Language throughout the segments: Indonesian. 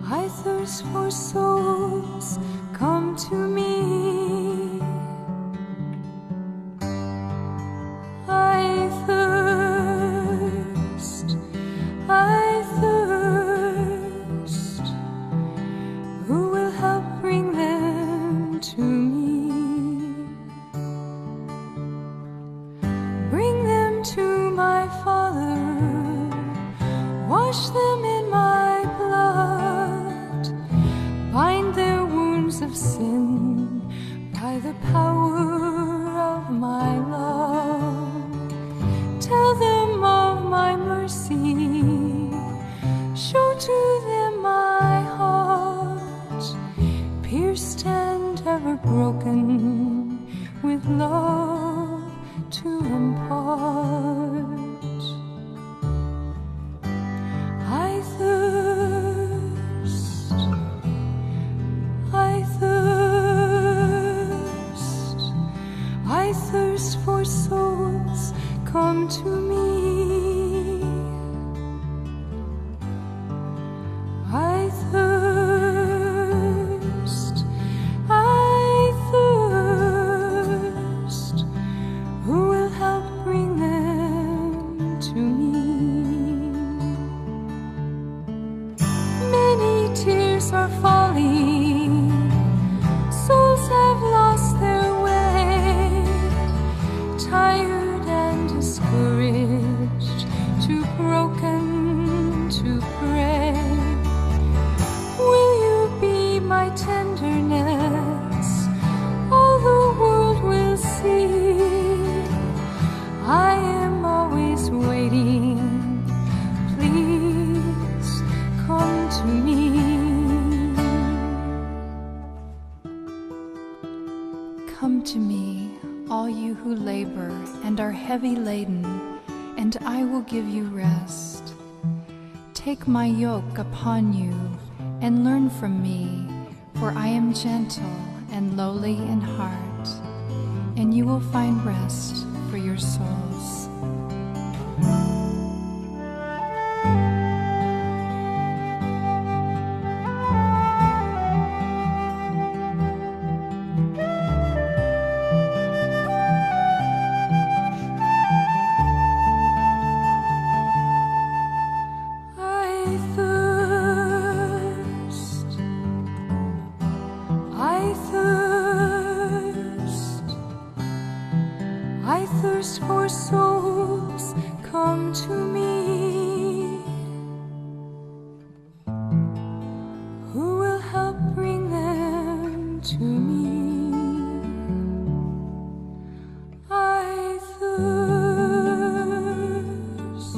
I thirst for souls, come to me. I thirst, who will help bring them to me? Bring them to my Father, wash them in my blood, bind their wounds of sin by the power of my love. Tell them of my mercy, show to them my heart, pierced and ever broken, with love to impart. I thirst for souls, come to me. I thirst, who will help bring them to me? Many tears are falling, souls have lost their way, tired and discouraged, too broken to pray. Will you be my tenderness? All the world will see. I am always waiting. Please come to me. Come to me, all you who labor and are heavy laden, and I will give you rest. Take my yoke upon you and learn from me, for I am gentle and lowly in heart, and you will find rest for your souls. I thirst for souls, come to me. Who will help bring them to me? I thirst.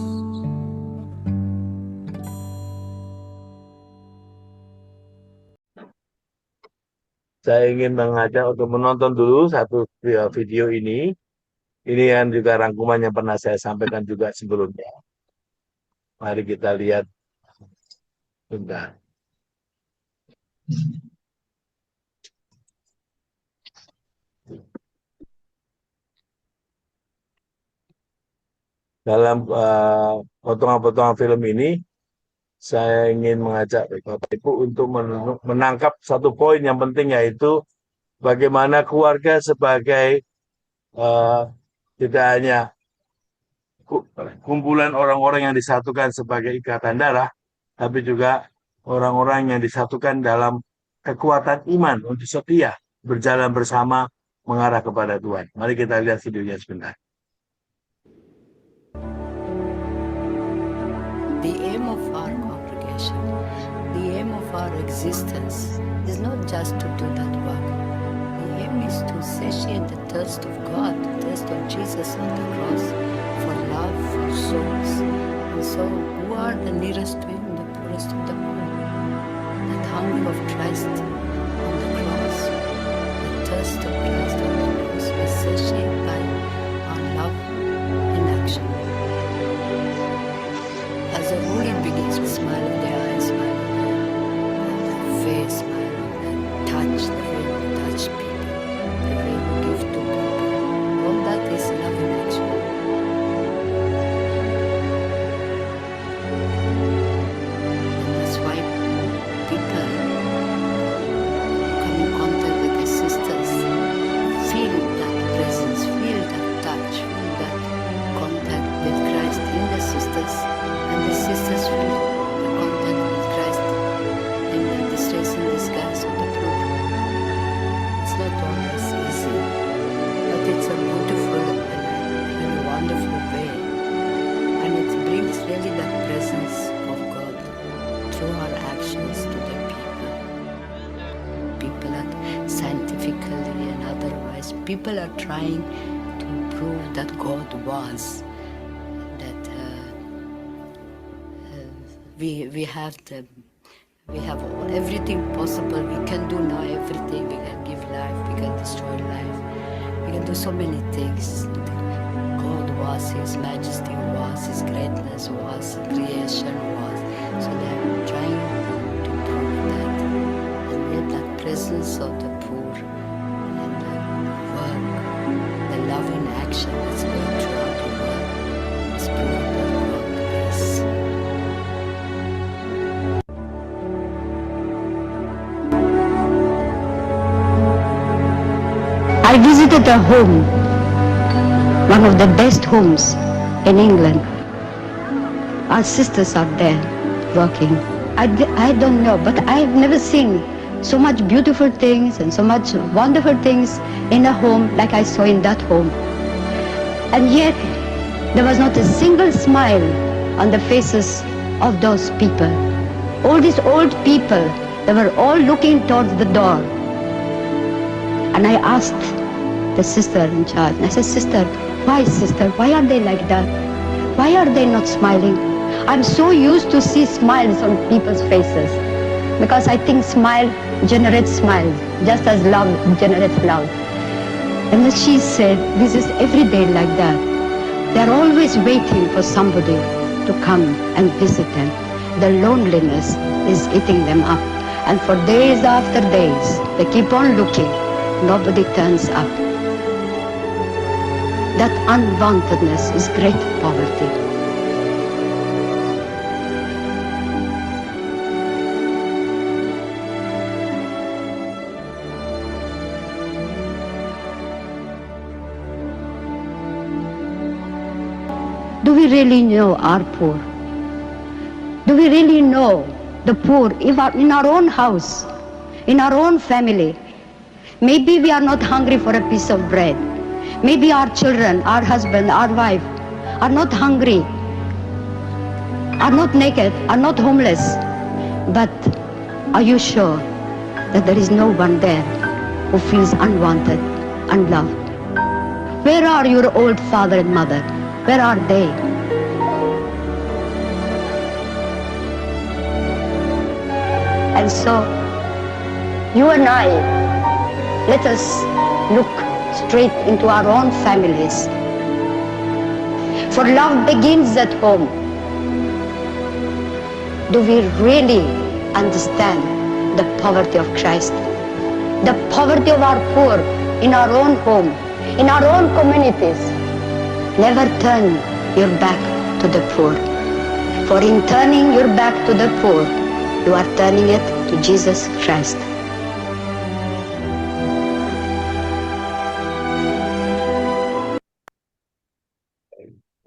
Saya ingin mengajak untuk menonton dulu satu video ini. Ini yang juga rangkuman yang pernah saya sampaikan juga sebelumnya. Mari kita lihat. Bentar. Dalam potongan-potongan film ini, saya ingin mengajak Bapak Ibu untuk menangkap satu poin yang penting, yaitu bagaimana keluarga sebagai tidak hanya kumpulan orang-orang yang disatukan sebagai ikatan darah, tapi juga orang-orang yang disatukan dalam kekuatan iman untuk setia berjalan bersama mengarah kepada Tuhan. Mari kita lihat videonya sebentar. The aim of our congregation, the aim of our existence is not just to do that work. The aim is to satiate the thirst of God, the thirst of Jesus on the cross, for love, for souls. And so, who are the nearest to Him, the poorest of the poor? That hunger of Christ on the cross, the thirst of Christ on the cross, we satiate by our love in action. Jesus, and the sisters feel the contact with Christ and this race in disguise of the poor. It's not always easy, but it's a beautiful and wonderful way, and it brings really that presence of God through our actions to the people that scientifically and otherwise people are trying to prove that God was, that we have everything possible. We can do now everything. We can give life. We can destroy life. We can do so many things. God was, His Majesty was, His greatness was, creation was. So they are trying to prove that, and yet that presence of the poor and the work, the love in action that's going throughout the world is proving that God is. I visited a home, one of the best homes in England. Our sisters are there working. I don't know, but I've never seen so much beautiful things and so much wonderful things in a home like I saw in that home. And yet, there was not a single smile on the faces of those people. All these old people, they were all looking towards the door. And I asked the sister in charge, and I said, sister, why are they like that? Why are they not smiling? I'm so used to see smiles on people's faces, because I think smile generates smiles, just as love generates love. And then she said, this is every day like that. They're always waiting for somebody to come and visit them. The loneliness is eating them up. And for days after days, they keep on looking. Nobody turns up. That unwantedness is great poverty. Do we really know our poor? Do we really know the poor in our own house, in our own family? Maybe we are not hungry for a piece of bread. Maybe our children, our husband, our wife are not hungry, are not naked, are not homeless. But are you sure that there is no one there who feels unwanted, unloved? Where are your old father and mother? Where are they? And so, you and I, let us look straight into our own families. For love begins at home. Do we really understand the poverty of Christ? The poverty of our poor in our own home, in our own communities. Never turn your back to the poor. For in turning your back to the poor, you are turning it to Jesus Christ.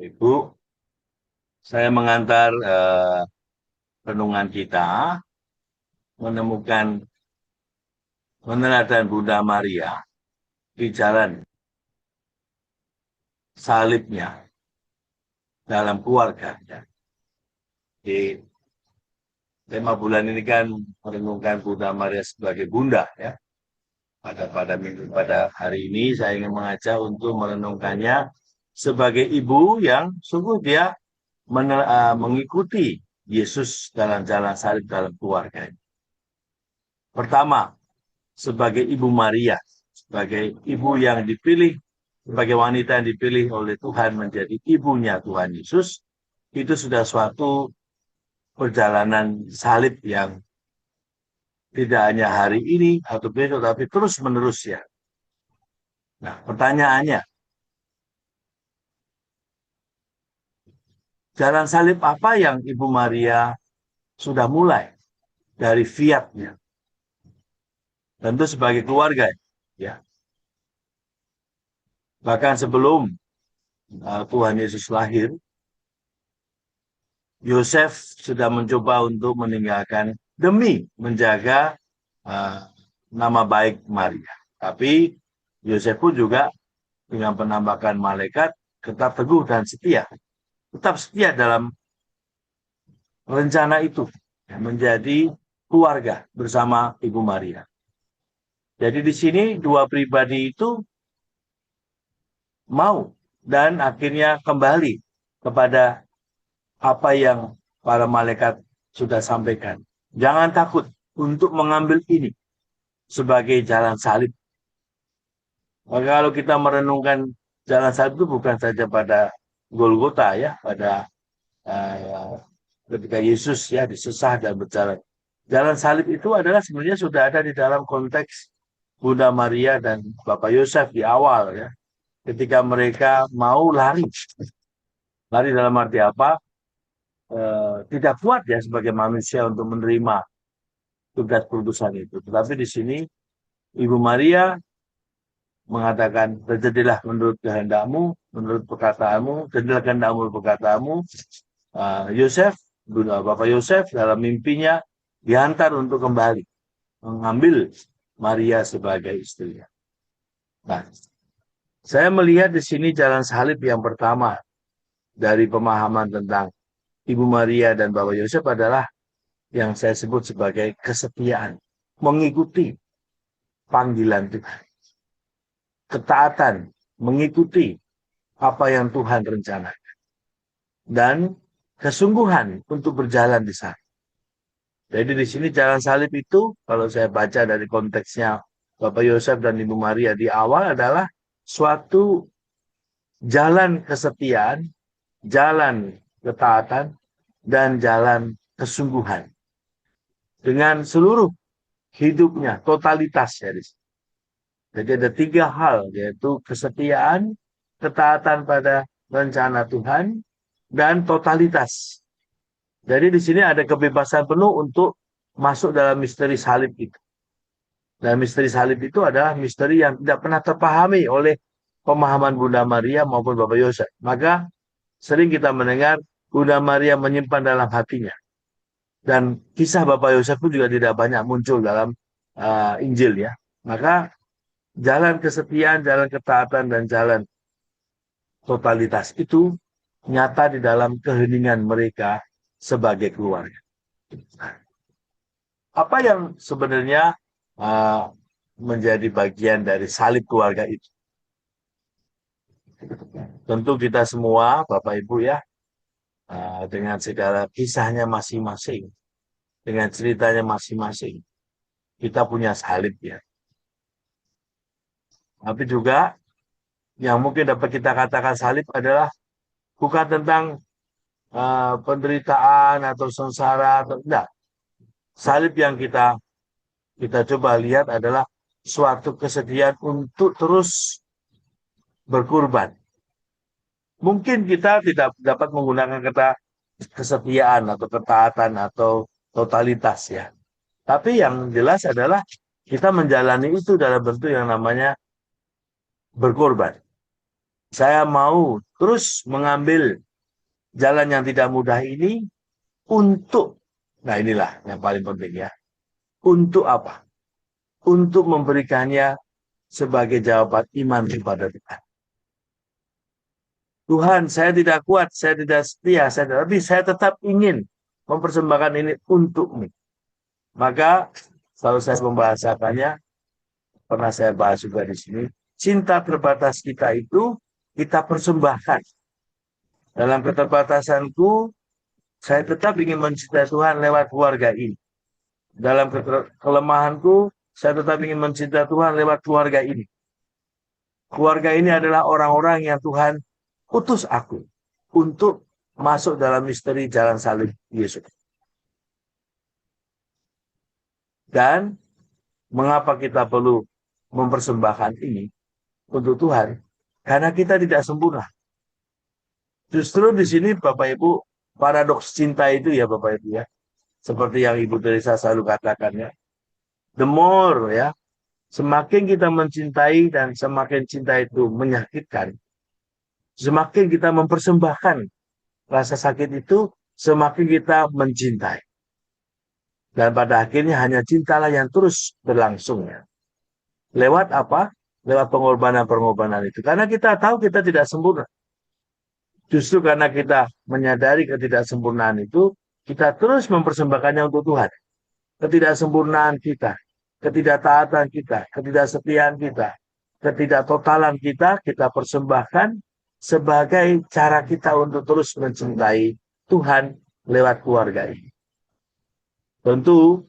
Ibu, saya mengantar renungan kita menemukan meneladani Bunda Maria di jalan salibnya dalam keluarga. Di tema bulan ini kan merenungkan Bunda Maria sebagai bunda ya. Pada hari ini saya ingin mengajak untuk merenungkannya sebagai ibu yang sungguh dia mengikuti Yesus dalam jalan salib dalam keluarganya. Pertama, sebagai Ibu Maria, sebagai ibu yang dipilih, sebagai wanita yang dipilih oleh Tuhan menjadi ibunya Tuhan Yesus, itu sudah suatu perjalanan salib yang tidak hanya hari ini atau besok, tapi terus-menerus ya. Nah, pertanyaannya, jalan salib apa yang Ibu Maria sudah mulai dari fiatnya? Tentu sebagai keluarga, ya. Bahkan sebelum Tuhan Yesus lahir, Yosef sudah mencoba untuk meninggalkan demi menjaga nama baik Maria. Tapi Yosef pun juga dengan penambahan malaikat tetap teguh dan setia. Tetap setia dalam rencana itu menjadi keluarga bersama Ibu Maria. Jadi di sini dua pribadi itu mau dan akhirnya kembali kepada apa yang para malaikat sudah sampaikan. Jangan takut untuk mengambil ini sebagai jalan salib. Maka kalau kita merenungkan jalan salib itu bukan saja pada Golgota ya, pada ketika Yesus ya disesah dan berjalan. Jalan salib itu adalah sebenarnya sudah ada di dalam konteks Bunda Maria dan Bapak Yosef di awal ya. Ketika mereka mau lari. Lari dalam arti apa? Tidak kuat ya sebagai manusia untuk menerima tugas perutusan itu. Tetapi di sini Ibu Maria mengatakan, terjadilah menurut kehendakmu, menurut perkataanmu, jadilah kehendakmu, perkataanmu. Yosef, Bapak Yosef dalam mimpinya diantar untuk kembali mengambil Maria sebagai istrinya. Nah, saya melihat di sini jalan salib yang pertama dari pemahaman tentang Ibu Maria dan Bapak Yosef adalah yang saya sebut sebagai kesetiaan, mengikuti panggilan Tuhan, ketaatan, mengikuti apa yang Tuhan rencanakan, dan kesungguhan untuk berjalan di sana. Jadi di sini jalan salib itu, kalau saya baca dari konteksnya Bapak Yosef dan Ibu Maria di awal adalah suatu jalan kesetiaan, jalan ketaatan, dan jalan kesungguhan. Dengan seluruh hidupnya, totalitas ya. Jadi ada tiga hal, yaitu kesetiaan, ketaatan pada rencana Tuhan, dan totalitas. Jadi di sini ada kebebasan penuh untuk masuk dalam misteri salib itu. Dan misteri salib itu adalah misteri yang tidak pernah terpahami oleh pemahaman Bunda Maria maupun Bapak Yosef. Maka sering kita mendengar Bunda Maria menyimpan dalam hatinya. Dan kisah Bapak Yosef pun juga tidak banyak muncul dalam Injil ya. Maka jalan kesetiaan, jalan ketaatan, dan jalan totalitas itu nyata di dalam keheningan mereka sebagai keluarga. Apa yang sebenarnya menjadi bagian dari salib keluarga itu? Tentu kita semua, Bapak Ibu ya, dengan segala kisahnya masing-masing, dengan ceritanya masing-masing, kita punya salib ya. Tapi juga yang mungkin dapat kita katakan salib adalah bukan tentang penderitaan atau sengsara atau enggak. Salib yang kita coba lihat adalah suatu kesediaan untuk terus berkurban. Mungkin kita tidak dapat menggunakan kata kesetiaan atau ketaatan atau totalitas ya. Tapi yang jelas adalah kita menjalani itu dalam bentuk yang namanya berkorban. Saya mau terus mengambil jalan yang tidak mudah ini untuk, nah inilah yang paling penting ya. Untuk apa? Untuk memberikannya sebagai jawaban iman kepada Tuhan. Tuhan, saya tidak kuat, saya tidak setia, tapi saya tetap ingin mempersembahkan ini untukmu. Maka, kalau saya membahasakannya, pernah saya bahas juga di sini, cinta terbatas kita itu kita persembahkan. Dalam keterbatasanku, saya tetap ingin mencintai Tuhan lewat keluarga ini. Dalam kelemahanku, saya tetap ingin mencintai Tuhan lewat keluarga ini. Keluarga ini adalah orang-orang yang Tuhan utus aku untuk masuk dalam misteri jalan salib Yesus. Dan mengapa kita perlu mempersembahkan ini untuk Tuhan? Karena kita tidak sempurna. Justru di sini Bapak Ibu, paradoks cinta itu ya Bapak Ibu ya. Seperti yang Ibu Teresa selalu katakan ya. The more ya, semakin kita mencintai dan semakin cinta itu menyakitkan, semakin kita mempersembahkan rasa sakit itu, semakin kita mencintai. Dan pada akhirnya hanya cintalah yang terus berlangsung. Ya. Lewat apa? Lewat pengorbanan-pengorbanan itu. Karena kita tahu kita tidak sempurna. Justru karena kita menyadari ketidaksempurnaan itu, kita terus mempersembahkannya untuk Tuhan. Ketidaksempurnaan kita, ketidaktaatan kita, ketidaksetiaan kita, ketidaktotalan kita persembahkan sebagai cara kita untuk terus mencintai Tuhan lewat keluarga ini. Tentu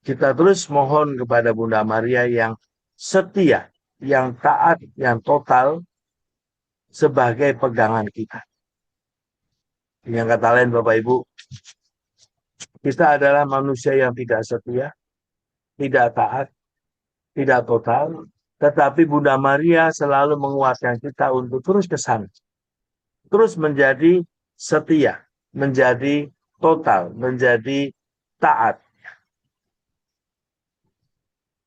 kita terus mohon kepada Bunda Maria yang setia, yang taat, yang total sebagai pegangan kita. Yang kata lain Bapak Ibu, kita adalah manusia yang tidak setia, tidak taat, tidak total, tetapi Bunda Maria selalu menguatkan kita untuk terus ke sana. Terus menjadi setia, menjadi total, menjadi taat.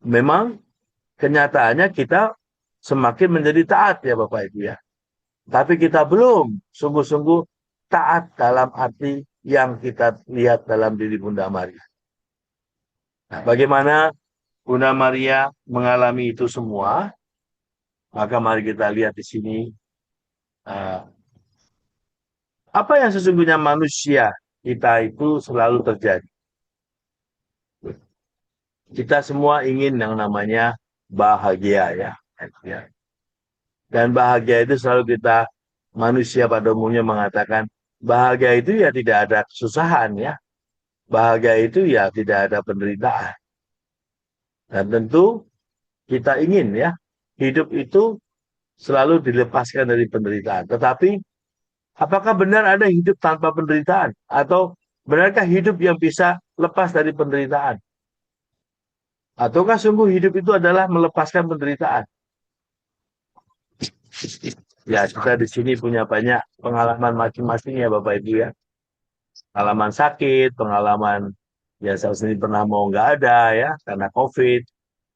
Memang kenyataannya kita semakin menjadi taat ya Bapak Ibu ya. Tapi kita belum sungguh-sungguh taat dalam arti yang kita lihat dalam diri Bunda Maria. Nah, bagaimana Bunda Maria mengalami itu semua? Maka mari kita lihat di sini apa yang sesungguhnya manusia kita itu selalu terjadi. Kita semua ingin yang namanya bahagia ya. Dan bahagia itu selalu kita manusia pada umumnya mengatakan bahagia itu ya tidak ada kesusahan ya. Bahagia itu ya tidak ada penderitaan. Dan tentu kita ingin ya hidup itu selalu dilepaskan dari penderitaan. Tetapi apakah benar ada hidup tanpa penderitaan? Atau benarkah hidup yang bisa lepas dari penderitaan? Ataukah sungguh hidup itu adalah melepaskan penderitaan? Ya, kita di sini punya banyak pengalaman masing-masing ya Bapak Ibu ya. Pengalaman sakit, pengalaman ya saya sendiri pernah mau nggak ada ya karena COVID.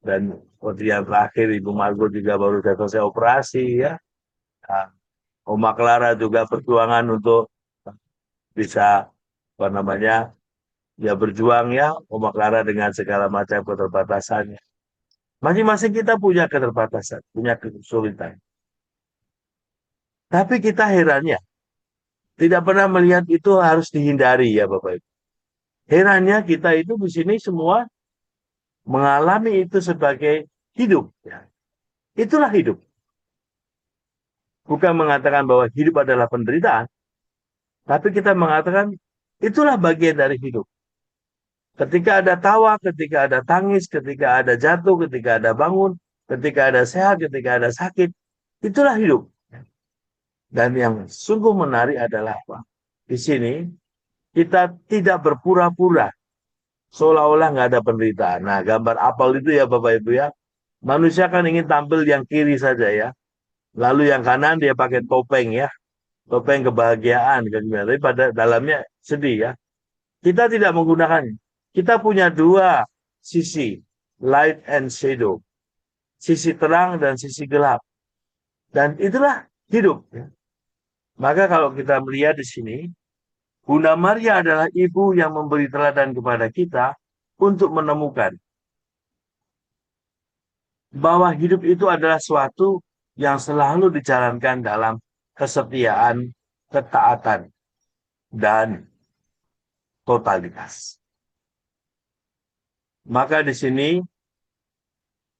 Dan seperti yang terakhir Ibu Margot juga baru selesai operasi ya. Nah, Oma Clara juga perjuangan untuk bisa apa namanya ya berjuang ya Oma Clara dengan segala macam keterbatasannya. Masing-masing kita punya keterbatasan, punya kesulitan. Tapi kita herannya, tidak pernah melihat itu harus dihindari ya Bapak Ibu. Herannya kita itu di sini semua mengalami itu sebagai hidup. Ya. Itulah hidup. Bukan mengatakan bahwa hidup adalah penderitaan, tapi kita mengatakan itulah bagian dari hidup. Ketika ada tawa, ketika ada tangis, ketika ada jatuh, ketika ada bangun, ketika ada sehat, ketika ada sakit, itulah hidup. Dan yang sungguh menarik adalah apa? Di sini kita tidak berpura-pura seolah-olah nggak ada penderitaan. Nah, gambar apel itu ya Bapak Ibu ya. Manusia kan ingin tampil yang kiri saja ya. Lalu yang kanan dia pakai topeng ya. Topeng kebahagiaan. Tapi pada dalamnya sedih ya. Kita tidak menggunakannya. Kita punya dua sisi. Light and shadow. Sisi terang dan sisi gelap. Dan itulah hidup. Ya. Maka kalau kita melihat di sini, Bunda Maria adalah ibu yang memberi teladan kepada kita untuk menemukan bahwa hidup itu adalah suatu yang selalu dijalankan dalam kesetiaan, ketaatan, dan totalitas. Maka di sini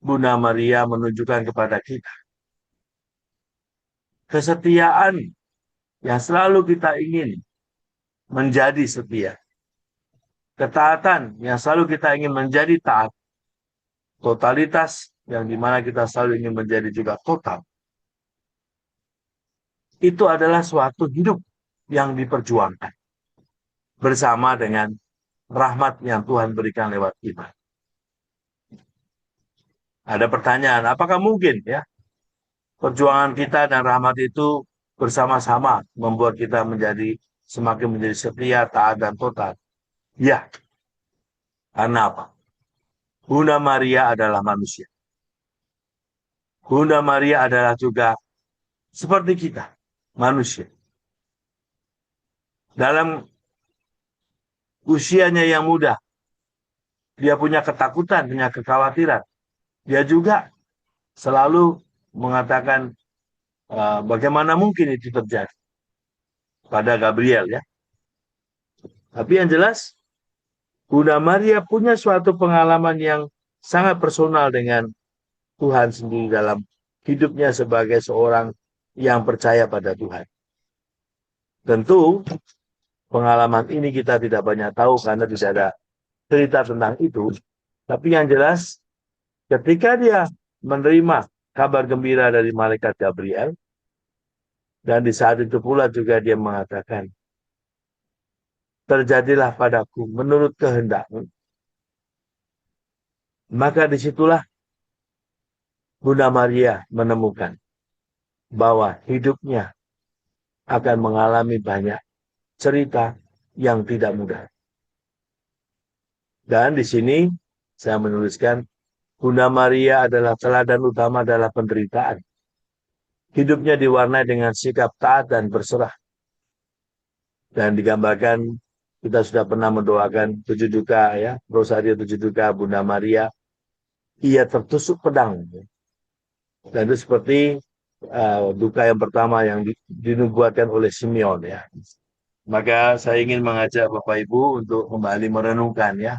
Bunda Maria menunjukkan kepada kita kesetiaan yang selalu kita ingin menjadi setia. Ketaatan yang selalu kita ingin menjadi taat. Totalitas yang dimana kita selalu ingin menjadi juga total. Itu adalah suatu hidup yang diperjuangkan. Bersama dengan rahmat yang Tuhan berikan lewat iman. Ada pertanyaan, apakah mungkin ya perjuangan kita dan rahmat itu bersama-sama membuat kita semakin menjadi setia, taat, dan total? Ya. Karena apa? Bunda Maria adalah manusia. Bunda Maria adalah juga seperti kita, manusia. Dalam usianya yang muda. Dia punya ketakutan, punya kekhawatiran. Dia juga selalu mengatakan bagaimana mungkin itu terjadi pada Gabriel ya. Tapi yang jelas Bunda Maria punya suatu pengalaman yang sangat personal dengan Tuhan sendiri dalam hidupnya sebagai seorang yang percaya pada Tuhan. Tentu pengalaman ini kita tidak banyak tahu karena tidak ada cerita tentang itu. Tapi yang jelas ketika dia menerima kabar gembira dari malaikat Gabriel, dan di saat itu pula juga dia mengatakan, terjadilah padaku menurut kehendakmu. Maka disitulah Bunda Maria menemukan bahwa hidupnya akan mengalami banyak cerita yang tidak mudah. Dan di sini saya menuliskan Bunda Maria adalah teladan utama dalam penderitaan. Hidupnya diwarnai dengan sikap taat dan berserah. Dan digambarkan kita sudah pernah mendoakan 7 duka ya, Rosario 7 duka Bunda Maria. Ia tertusuk pedang. Dan itu seperti duka yang pertama yang dinubuatkan oleh Simeon ya. Maka saya ingin mengajak Bapak Ibu untuk kembali merenungkan ya.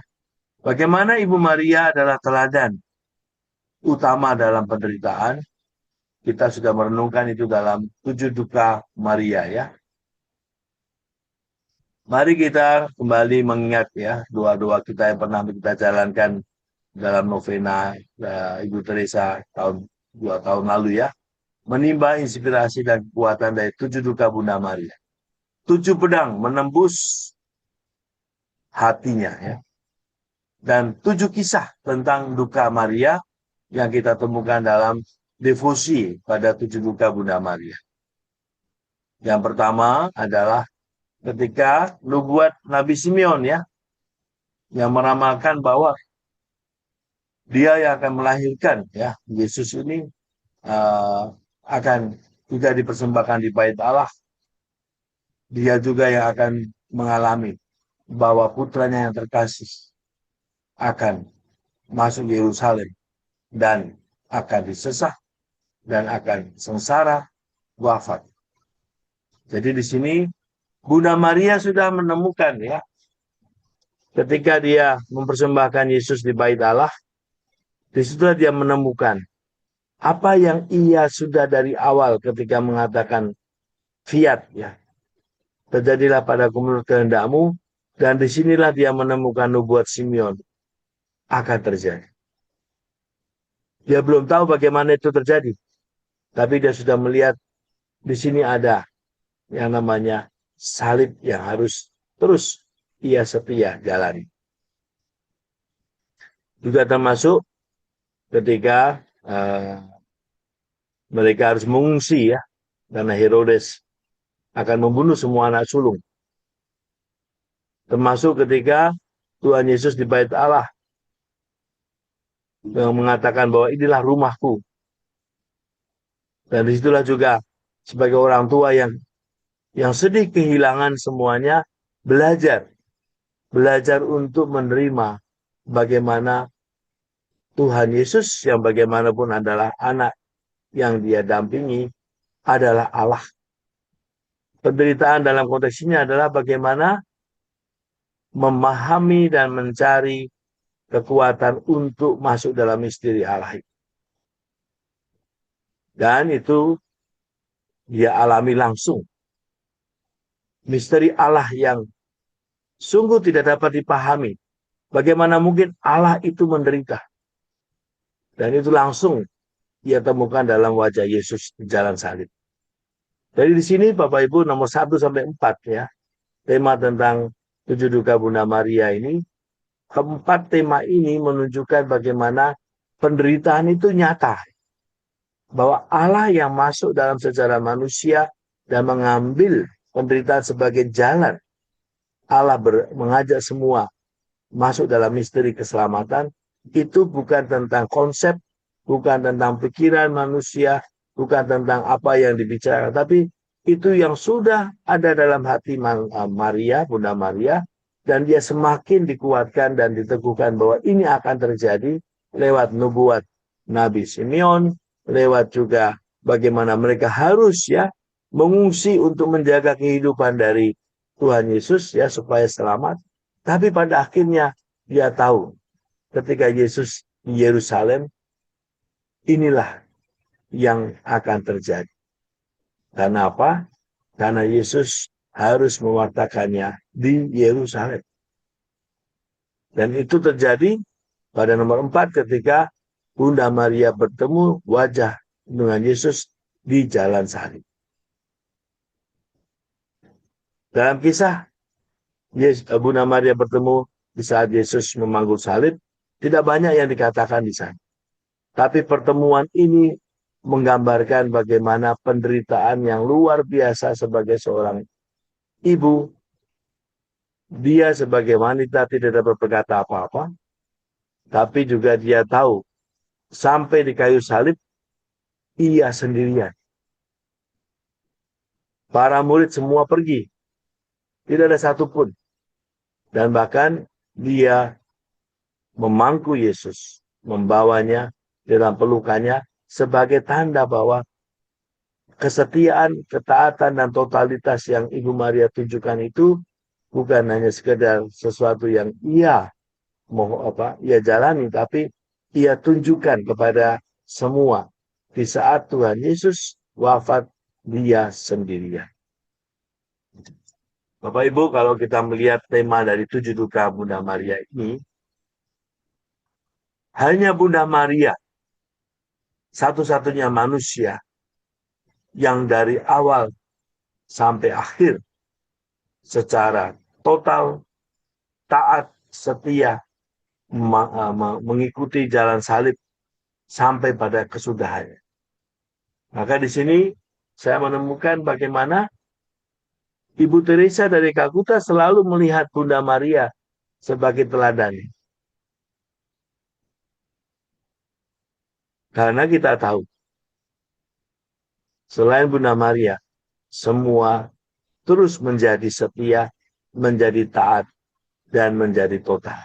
Bagaimana Ibu Maria adalah teladan utama dalam penderitaan. Kita sudah merenungkan itu dalam 7 duka Maria ya. Mari kita kembali mengingat ya doa-doa kita yang pernah kita jalankan dalam novena Ibu Teresa 2 tahun lalu ya. Menimba inspirasi dan kekuatan dari 7 duka Bunda Maria. 7 pedang menembus hatinya ya. Dan 7 kisah tentang duka Maria yang kita temukan dalam devosi pada 7 duka Bunda Maria. Yang pertama adalah ketika nubuat Nabi Simeon ya, yang meramalkan bahwa dia yang akan melahirkan ya, Yesus ini akan juga dipersembahkan di bait Allah. Dia juga yang akan mengalami bahwa putranya yang terkasih akan masuk Yerusalem dan akan disesah dan akan sengsara wafat. Jadi di sini Bunda Maria sudah menemukan ya, ketika dia mempersembahkan Yesus di bait Allah, disitulah dia menemukan apa yang ia sudah dari awal ketika mengatakan fiat ya. Terjadilah padaku menurut kehendakmu, dan disinilah dia menemukan nubuat Simeon akan terjadi. Dia belum tahu bagaimana itu terjadi, tapi dia sudah melihat di sini ada yang namanya salib yang harus terus ia setia jalani. Juga termasuk ketika mereka harus mengungsi ya, karena Herodes akan membunuh semua anak sulung. Termasuk ketika Tuhan Yesus di bait Allah yang mengatakan bahwa inilah rumahku. Dan disitulah juga sebagai orang tua yang sedih kehilangan semuanya, belajar untuk menerima bagaimana Tuhan Yesus yang bagaimanapun adalah anak yang dia dampingi adalah Allah. Penderitaan dalam konteks ini adalah bagaimana memahami dan mencari kekuatan untuk masuk dalam misteri Allah. Dan itu dia alami langsung. Misteri Allah yang sungguh tidak dapat dipahami. Bagaimana mungkin Allah itu menderita. Dan itu langsung ia temukan dalam wajah Yesus di jalan salib. Jadi di sini Bapak Ibu nomor 1 sampai 4 ya. Tema tentang 7 duka Bunda Maria ini. Keempat tema ini menunjukkan bagaimana penderitaan itu nyata. Bahwa Allah yang masuk dalam sejarah manusia dan mengambil penderitaan sebagai jalan. Allah mengajak semua masuk dalam misteri keselamatan. Itu bukan tentang konsep, bukan tentang pikiran manusia, bukan tentang apa yang dibicarakan, tapi itu yang sudah ada dalam hati Maria, Bunda Maria, Dan dia semakin dikuatkan dan diteguhkan bahwa ini akan terjadi lewat nubuat Nabi Simeon, lewat juga bagaimana mereka harus mengungsi untuk menjaga kehidupan dari Tuhan Yesus supaya selamat. Tapi pada akhirnya dia tahu ketika Yesus di Yerusalem, inilah yang akan terjadi. Karena apa? Karena Yesus harus mewartakannya di Yerusalem. Dan itu terjadi pada nomor 4 ketika Bunda Maria bertemu wajah dengan Yesus di jalan salib. Dalam kisah Bunda Maria bertemu di saat Yesus memanggul salib, tidak banyak yang dikatakan di sana. Tapi pertemuan ini menggambarkan bagaimana penderitaan yang luar biasa sebagai seorang ibu. Dia sebagai wanita tidak dapat berkata apa-apa, tapi juga dia tahu sampai di kayu salib ia sendirian. Para murid semua pergi, tidak ada satupun. Dan bahkan dia memangku Yesus, membawanya dalam pelukannya sebagai tanda bahwa kesetiaan, ketaatan, dan totalitas yang Ibu Maria tunjukkan itu bukan hanya sekedar sesuatu yang ia jalani, tapi ia tunjukkan kepada semua. Di saat Tuhan Yesus wafat, dia sendirian. Bapak Ibu, kalau kita melihat tema dari 7 duka Bunda Maria ini, hanya Bunda Maria satu-satunya manusia yang dari awal sampai akhir secara total, taat, setia, mengikuti jalan salib sampai pada kesudahannya. Maka di sini saya menemukan bagaimana Ibu Teresa dari Kalkuta selalu melihat Bunda Maria sebagai teladan. Karena kita tahu, selain Bunda Maria, semua terus menjadi setia, menjadi taat, dan menjadi total.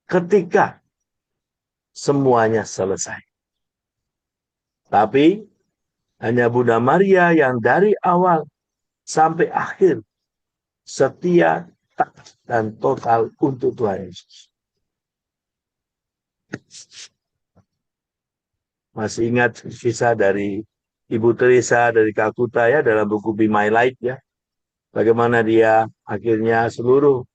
Ketika semuanya selesai. Tapi hanya Bunda Maria yang dari awal sampai akhir setia, taat, dan total untuk Tuhan Yesus. Masih ingat kisah dari Ibu Teresa dari Kalkuta dalam buku Be My Light bagaimana dia akhirnya seluruh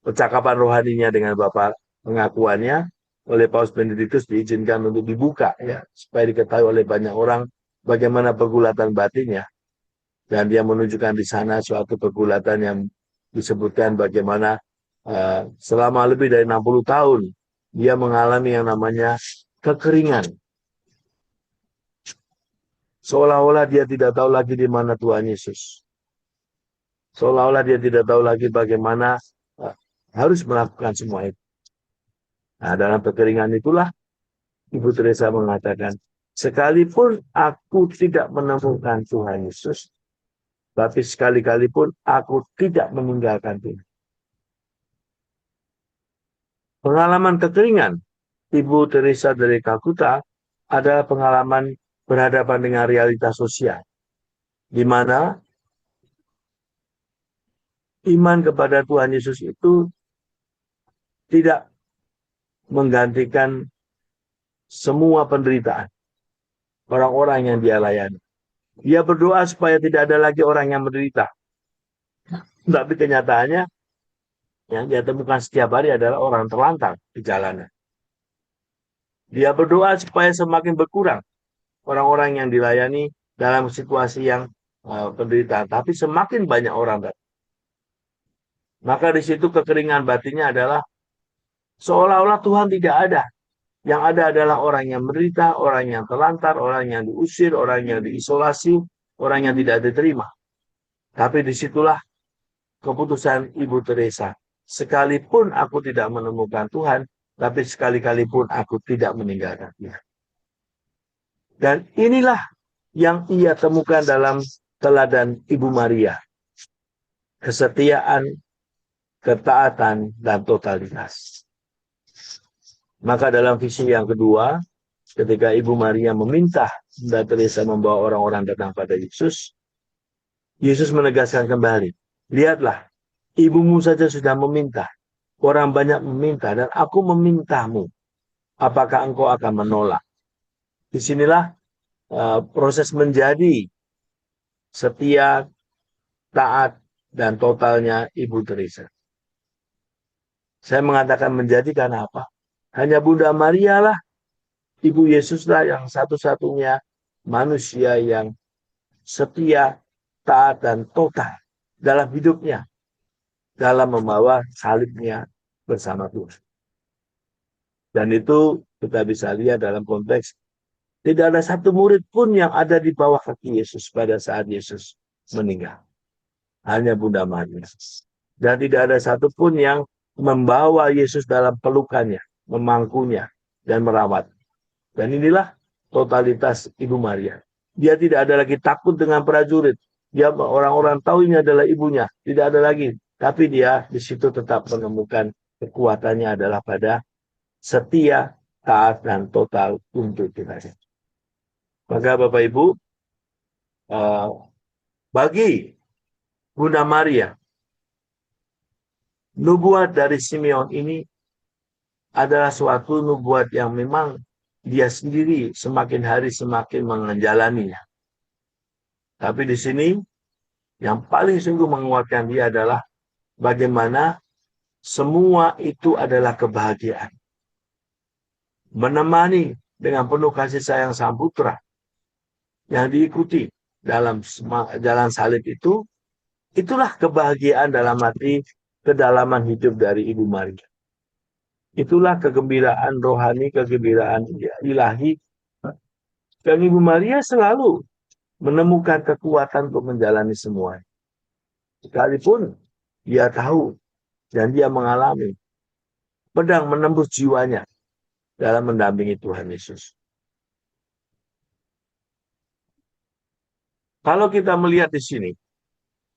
percakapan rohaninya dengan Bapak pengakuannya oleh Paus Benedictus diizinkan untuk dibuka supaya diketahui oleh banyak orang bagaimana pergulatan batinnya. Dan dia menunjukkan di sana suatu pergulatan yang disebutkan bagaimana selama lebih dari 60 tahun dia mengalami yang namanya kekeringan. Seolah-olah dia tidak tahu lagi di mana Tuhan Yesus. Seolah-olah dia tidak tahu lagi bagaimana harus melakukan semua itu. Nah, dalam kekeringan itulah Ibu Teresa mengatakan, sekalipun aku tidak menemukan Tuhan Yesus, tapi sekali-kali pun aku tidak meninggalkan Tuhan. Pengalaman kekeringan Ibu Teresa dari Kalkuta adalah pengalaman berhadapan dengan realitas sosial, di mana iman kepada Tuhan Yesus itu tidak menggantikan semua penderitaan orang-orang yang dia layani. Dia berdoa supaya tidak ada lagi orang yang menderita. Tapi kenyataannya yang dia temukan setiap hari adalah orang terlantar di jalanan. Dia berdoa supaya semakin berkurang orang-orang yang dilayani dalam situasi yang penderitaan. Tapi semakin banyak orang datang. Maka di situ kekeringan batinnya adalah seolah-olah Tuhan tidak ada. Yang ada adalah orang yang menderita, orang yang terlantar, orang yang diusir, orang yang diisolasi, orang yang tidak diterima. Tapi disitulah keputusan Ibu Teresa. Sekalipun aku tidak menemukan Tuhan, tapi sekali-kali pun aku tidak meninggalkan Dia. Dan inilah yang ia temukan dalam teladan Ibu Maria. kesetiaan, ketaatan, dan totalitas. Maka dalam visi yang kedua, ketika Ibu Maria meminta Bunda Teresa membawa orang-orang datang pada Yesus, Yesus menegaskan kembali, lihatlah, ibumu saja sudah meminta, orang banyak meminta, dan aku memintamu. Apakah engkau akan menolak? Disinilah proses menjadi setia, taat, dan totalnya Ibu Teresa. Saya mengatakan menjadi karena apa? Hanya Bunda Maria lah, Ibu Yesuslah yang satu-satunya manusia yang setia, taat, dan total dalam hidupnya, dalam membawa salibnya bersama Tuhan. Dan itu kita bisa lihat dalam konteks tidak ada satu murid pun yang ada di bawah kaki Yesus pada saat Yesus meninggal. Hanya Bunda Maria. Dan tidak ada satu pun yang membawa Yesus dalam pelukannya, memangkunya, dan merawat. Dan inilah totalitas Ibu Maria. Dia tidak ada lagi takut dengan prajurit. Dia orang-orang tahu ini adalah ibunya. Tidak ada lagi. Tapi dia di situ tetap menemukan kekuatannya adalah pada setia, taat, dan total untuk Tuhan. Maka Bapak Ibu, bagi Bunda Maria, nubuat dari Simeon ini adalah suatu nubuat yang memang dia sendiri semakin hari semakin menjalaninya. Tapi di sini yang paling sungguh menguatkan dia adalah bagaimana semua itu adalah kebahagiaan. Menemani dengan penuh kasih sayang Sang Putra yang diikuti dalam jalan salib itu, itulah kebahagiaan dalam arti kedalaman hidup dari Ibu Maria. Itulah kegembiraan rohani, kegembiraan ilahi. Dan Ibu Maria selalu menemukan kekuatan untuk menjalani semua. Sekalipun dia tahu dan dia mengalami pedang menembus jiwanya dalam mendampingi Tuhan Yesus. Kalau kita melihat di sini,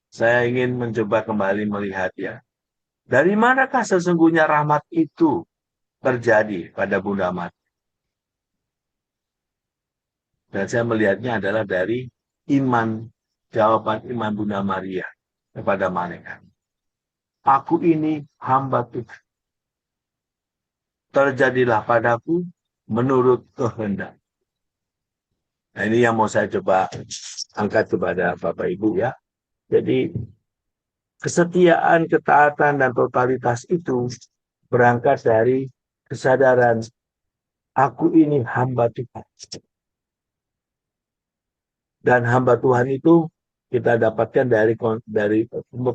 saya ingin mencoba kembali melihat ya. Dari manakah sesungguhnya rahmat itu terjadi pada Bunda Maria? Dan saya melihatnya adalah dari iman, jawaban iman Bunda Maria kepada malaikat. Aku ini hamba Tuhan. Terjadilah padaku menurut kehendak. Nah, ini yang mau saya coba angkat kepada Bapak Ibu ya. Jadi kesetiaan, ketaatan, dan totalitas itu berangkat dari kesadaran aku ini hamba Tuhan. Dan hamba Tuhan itu kita dapatkan dari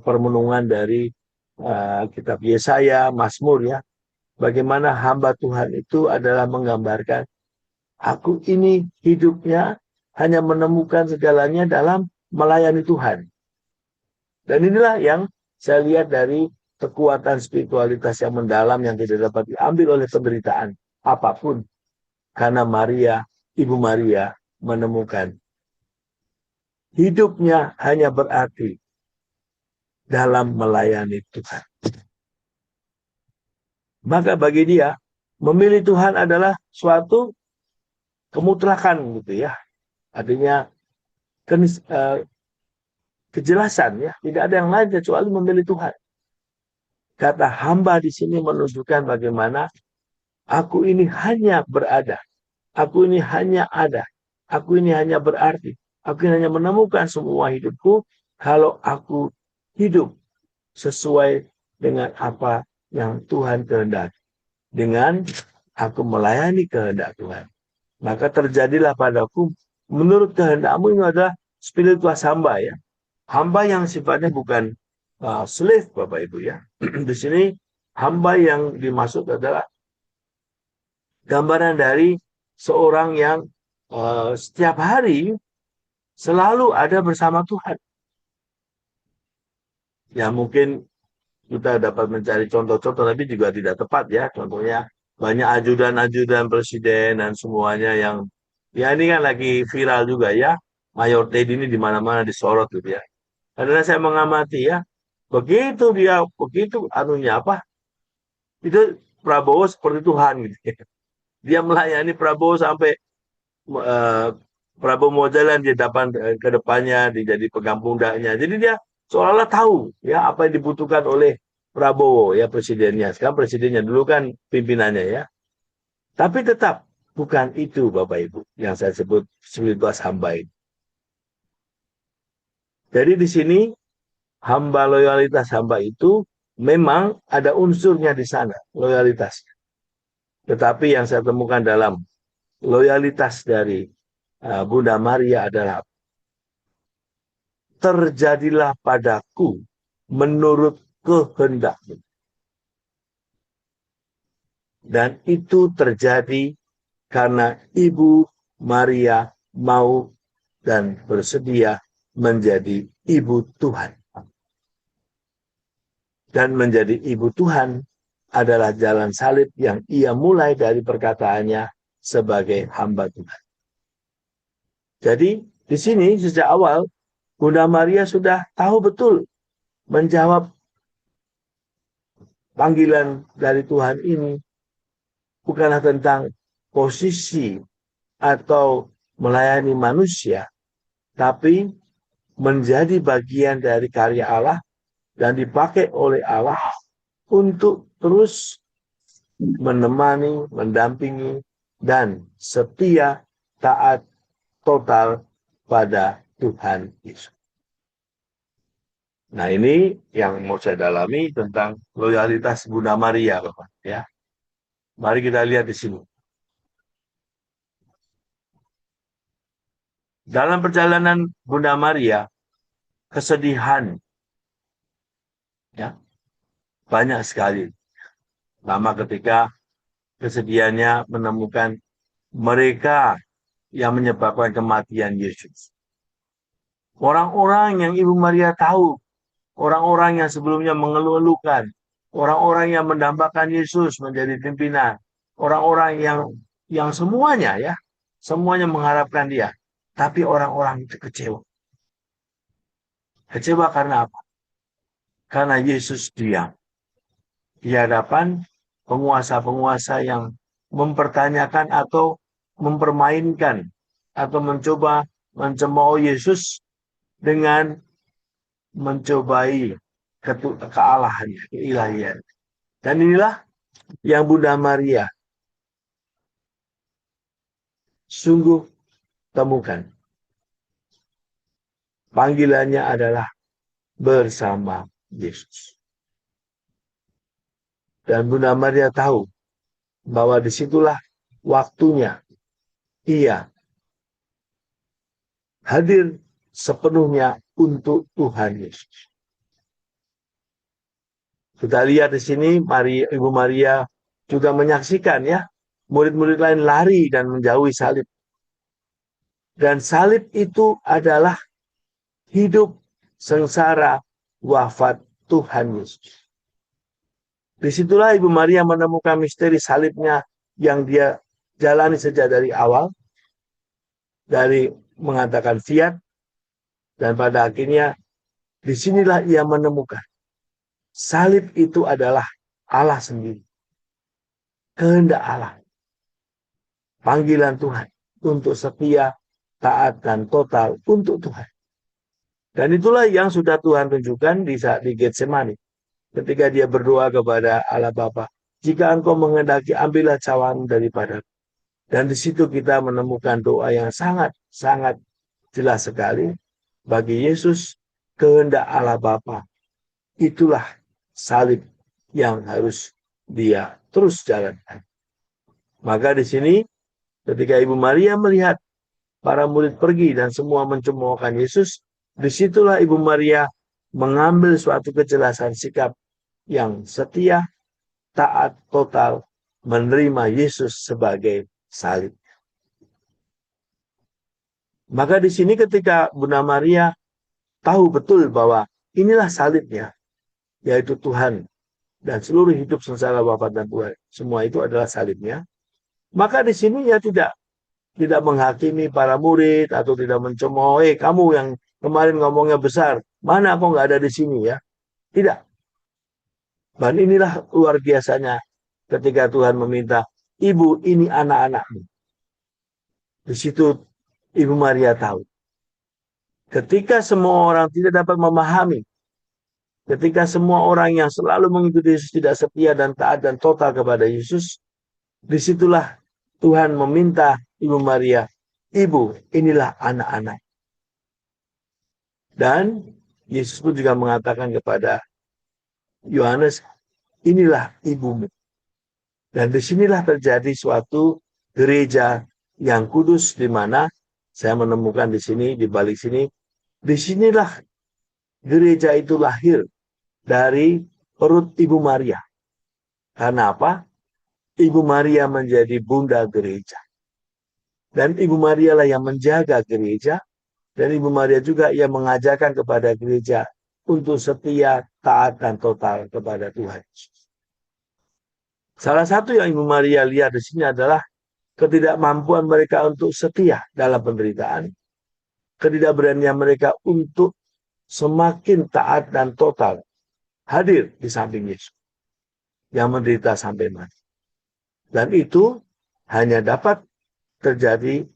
permenungan dari kitab Yesaya, Mazmur ya. Bagaimana hamba Tuhan itu adalah menggambarkan aku ini hidupnya hanya menemukan segalanya dalam melayani Tuhan. Dan inilah yang saya lihat dari kekuatan spiritualitas yang mendalam yang tidak dapat diambil oleh penderitaan apapun. Karena Maria, Ibu Maria menemukan hidupnya hanya berarti dalam melayani Tuhan. Maka bagi dia, memilih Tuhan adalah suatu kemutlakan gitu ya. Artinya kejelasan ya, tidak ada yang lain kecuali memilih Tuhan. Kata hamba di sini menunjukkan bagaimana aku ini hanya berada, aku ini hanya ada, aku ini hanya berarti, aku ini hanya menemukan semua hidupku kalau aku hidup sesuai dengan apa yang Tuhan kehendaki. Dengan aku melayani kehendak Tuhan. Maka terjadilah padaku menurut kehendakmu. Ini adalah spiritual hamba ya. Hamba yang sifatnya bukan slave Bapak Ibu ya. Di sini hamba yang dimaksud adalah gambaran dari seorang yang setiap hari selalu ada bersama Tuhan. Ya mungkin kita dapat mencari contoh-contoh, tapi juga tidak tepat ya. Contohnya banyak ajudan-ajudan presiden dan semuanya yang, ya ini kan lagi viral juga ya. Mayor Ted ini di mana-mana disorot gitu ya. Karena saya mengamati ya, begitu anunya apa? Itu Prabowo seperti Tuhan gitu. Dia melayani Prabowo sampai Prabowo mau jalan di depan ke depannya, dia jadi pegang pundaknya. Jadi dia seolah-olah tahu ya apa yang dibutuhkan oleh Prabowo ya presidennya. Sekarang presidennya, dulu kan pimpinannya ya. Tapi tetap bukan itu Bapak Ibu yang saya sebut spiritual hamba itu. Jadi di sini hamba loyalitas hamba itu memang ada unsurnya di sana, loyalitas. Tetapi yang saya temukan dalam loyalitas dari Bunda Maria adalah terjadilah padaku menurut kehendakmu. Dan itu terjadi karena Ibu Maria mau dan bersedia menjadi Ibu Tuhan. Dan menjadi Ibu Tuhan adalah jalan salib yang ia mulai dari perkataannya sebagai hamba Tuhan. Jadi di sini sejak awal Bunda Maria sudah tahu betul menjawab panggilan dari Tuhan ini bukanlah tentang posisi atau melayani manusia, tapi menjadi bagian dari karya Allah dan dipakai oleh Allah untuk terus menemani, mendampingi, dan setia taat total pada Tuhan Yesus. Nah, ini yang mau saya dalami tentang loyalitas Bunda Maria, Bapak. Ya, mari kita lihat di sini. Dalam perjalanan Bunda Maria, kesedihan, ya, banyak sekali. Lama ketika kesedihannya menemukan mereka yang menyebabkan kematian Yesus. Orang-orang yang Ibu Maria tahu, orang-orang yang sebelumnya mengeluh-elukan, orang-orang yang mendambakan Yesus menjadi pimpinan, orang-orang yang semuanya ya, semuanya mengharapkan dia. Tapi orang-orang itu kecewa. Kecewa karena apa? Karena Yesus diam di hadapan penguasa-penguasa yang mempertanyakan atau mempermainkan atau mencoba mencemooh Yesus dengan mencobai kealahannya, keilahian. Dan inilah yang Bunda Maria sungguh temukan. Panggilannya adalah bersama Yesus. Dan Bunda Maria tahu bahwa disitulah waktunya ia hadir sepenuhnya untuk Tuhan Yesus. Kita lihat di sini Ibu Maria juga menyaksikan ya, murid-murid lain lari dan menjauhi salib. Dan salib itu adalah hidup, sengsara, wafat Tuhan Yesus. Disitulah Ibu Maria menemukan misteri salibnya yang dia jalani sejak dari awal. Dari mengatakan fiat. Dan pada akhirnya disinilah ia menemukan. Salib itu adalah Allah sendiri. Kehendak Allah. Panggilan Tuhan untuk setia, taat, dan total untuk Tuhan. Dan itulah yang sudah Tuhan tunjukkan di saat di Getsemani. Ketika dia berdoa kepada Allah Bapa, jika engkau menghendaki, ambillah cawan daripada. Dan di situ kita menemukan doa yang sangat jelas sekali. Bagi Yesus, kehendak Allah Bapa. Itulah salib yang harus dia terus jalankan. Maka di sini, ketika Ibu Maria melihat para murid pergi dan semua mencemoohkan Yesus, disitulah Ibu Maria mengambil suatu kejelasan sikap yang setia, taat, total, menerima Yesus sebagai salib. Maka di sini ketika Bunda Maria tahu betul bahwa inilah salibnya, yaitu Tuhan dan seluruh hidup sengsara wafat dan buah, semua itu adalah salibnya. Maka di sini ya tidak menghakimi para murid atau tidak mencemooh, kamu yang kemarin ngomongnya besar, mana kok nggak ada di sini ya? Tidak. Dan inilah luar biasanya ketika Tuhan meminta, ibu ini anak-anakmu. Di situ Ibu Maria tahu. Ketika semua orang tidak dapat memahami, ketika semua orang yang selalu mengikuti Yesus tidak setia dan taat dan total kepada Yesus, disitulah Tuhan meminta Ibu Maria, ibu inilah anak-anak. Dan Yesus pun juga mengatakan kepada Yohanes, inilah ibumu. Dan disinilah terjadi suatu gereja yang kudus, di mana saya menemukan di sini, di balik sini, disinilah gereja itu lahir dari perut Ibu Maria. Karena apa? Ibu Maria menjadi bunda gereja. Dan Ibu Maria lah yang menjaga gereja, dan Ibu Maria juga yang mengajarkan kepada gereja untuk setia, taat, dan total kepada Tuhan Yesus. Salah satu yang Ibu Maria lihat di sini adalah ketidakmampuan mereka untuk setia dalam penderitaan. Ketidakberanian mereka untuk semakin taat dan total hadir di samping Yesus yang menderita sampai mati. Dan itu hanya dapat terjadi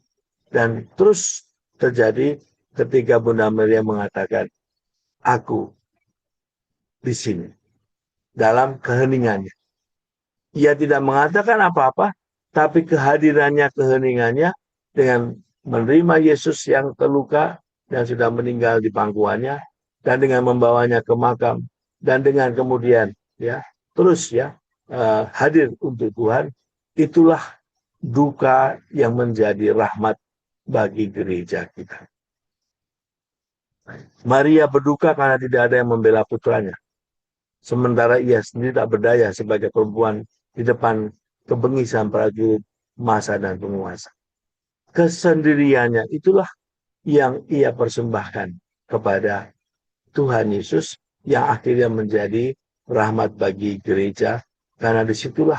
dan terus terjadi ketika Bunda Maria mengatakan, aku di sini dalam keheningannya. Ia tidak mengatakan apa-apa, tapi kehadirannya, keheningannya dengan menerima Yesus yang terluka dan sudah meninggal di pangkuannya, dan dengan membawanya ke makam, dan dengan kemudian terus hadir untuk Tuhan, itulah duka yang menjadi rahmat bagi gereja kita. Maria berduka karena tidak ada yang membela putranya, sementara ia sendiri tak berdaya sebagai perempuan di depan kebengisan prajurit, massa dan penguasa. Kesendiriannya itulah yang ia persembahkan kepada Tuhan Yesus, yang akhirnya menjadi rahmat bagi gereja, karena disitulah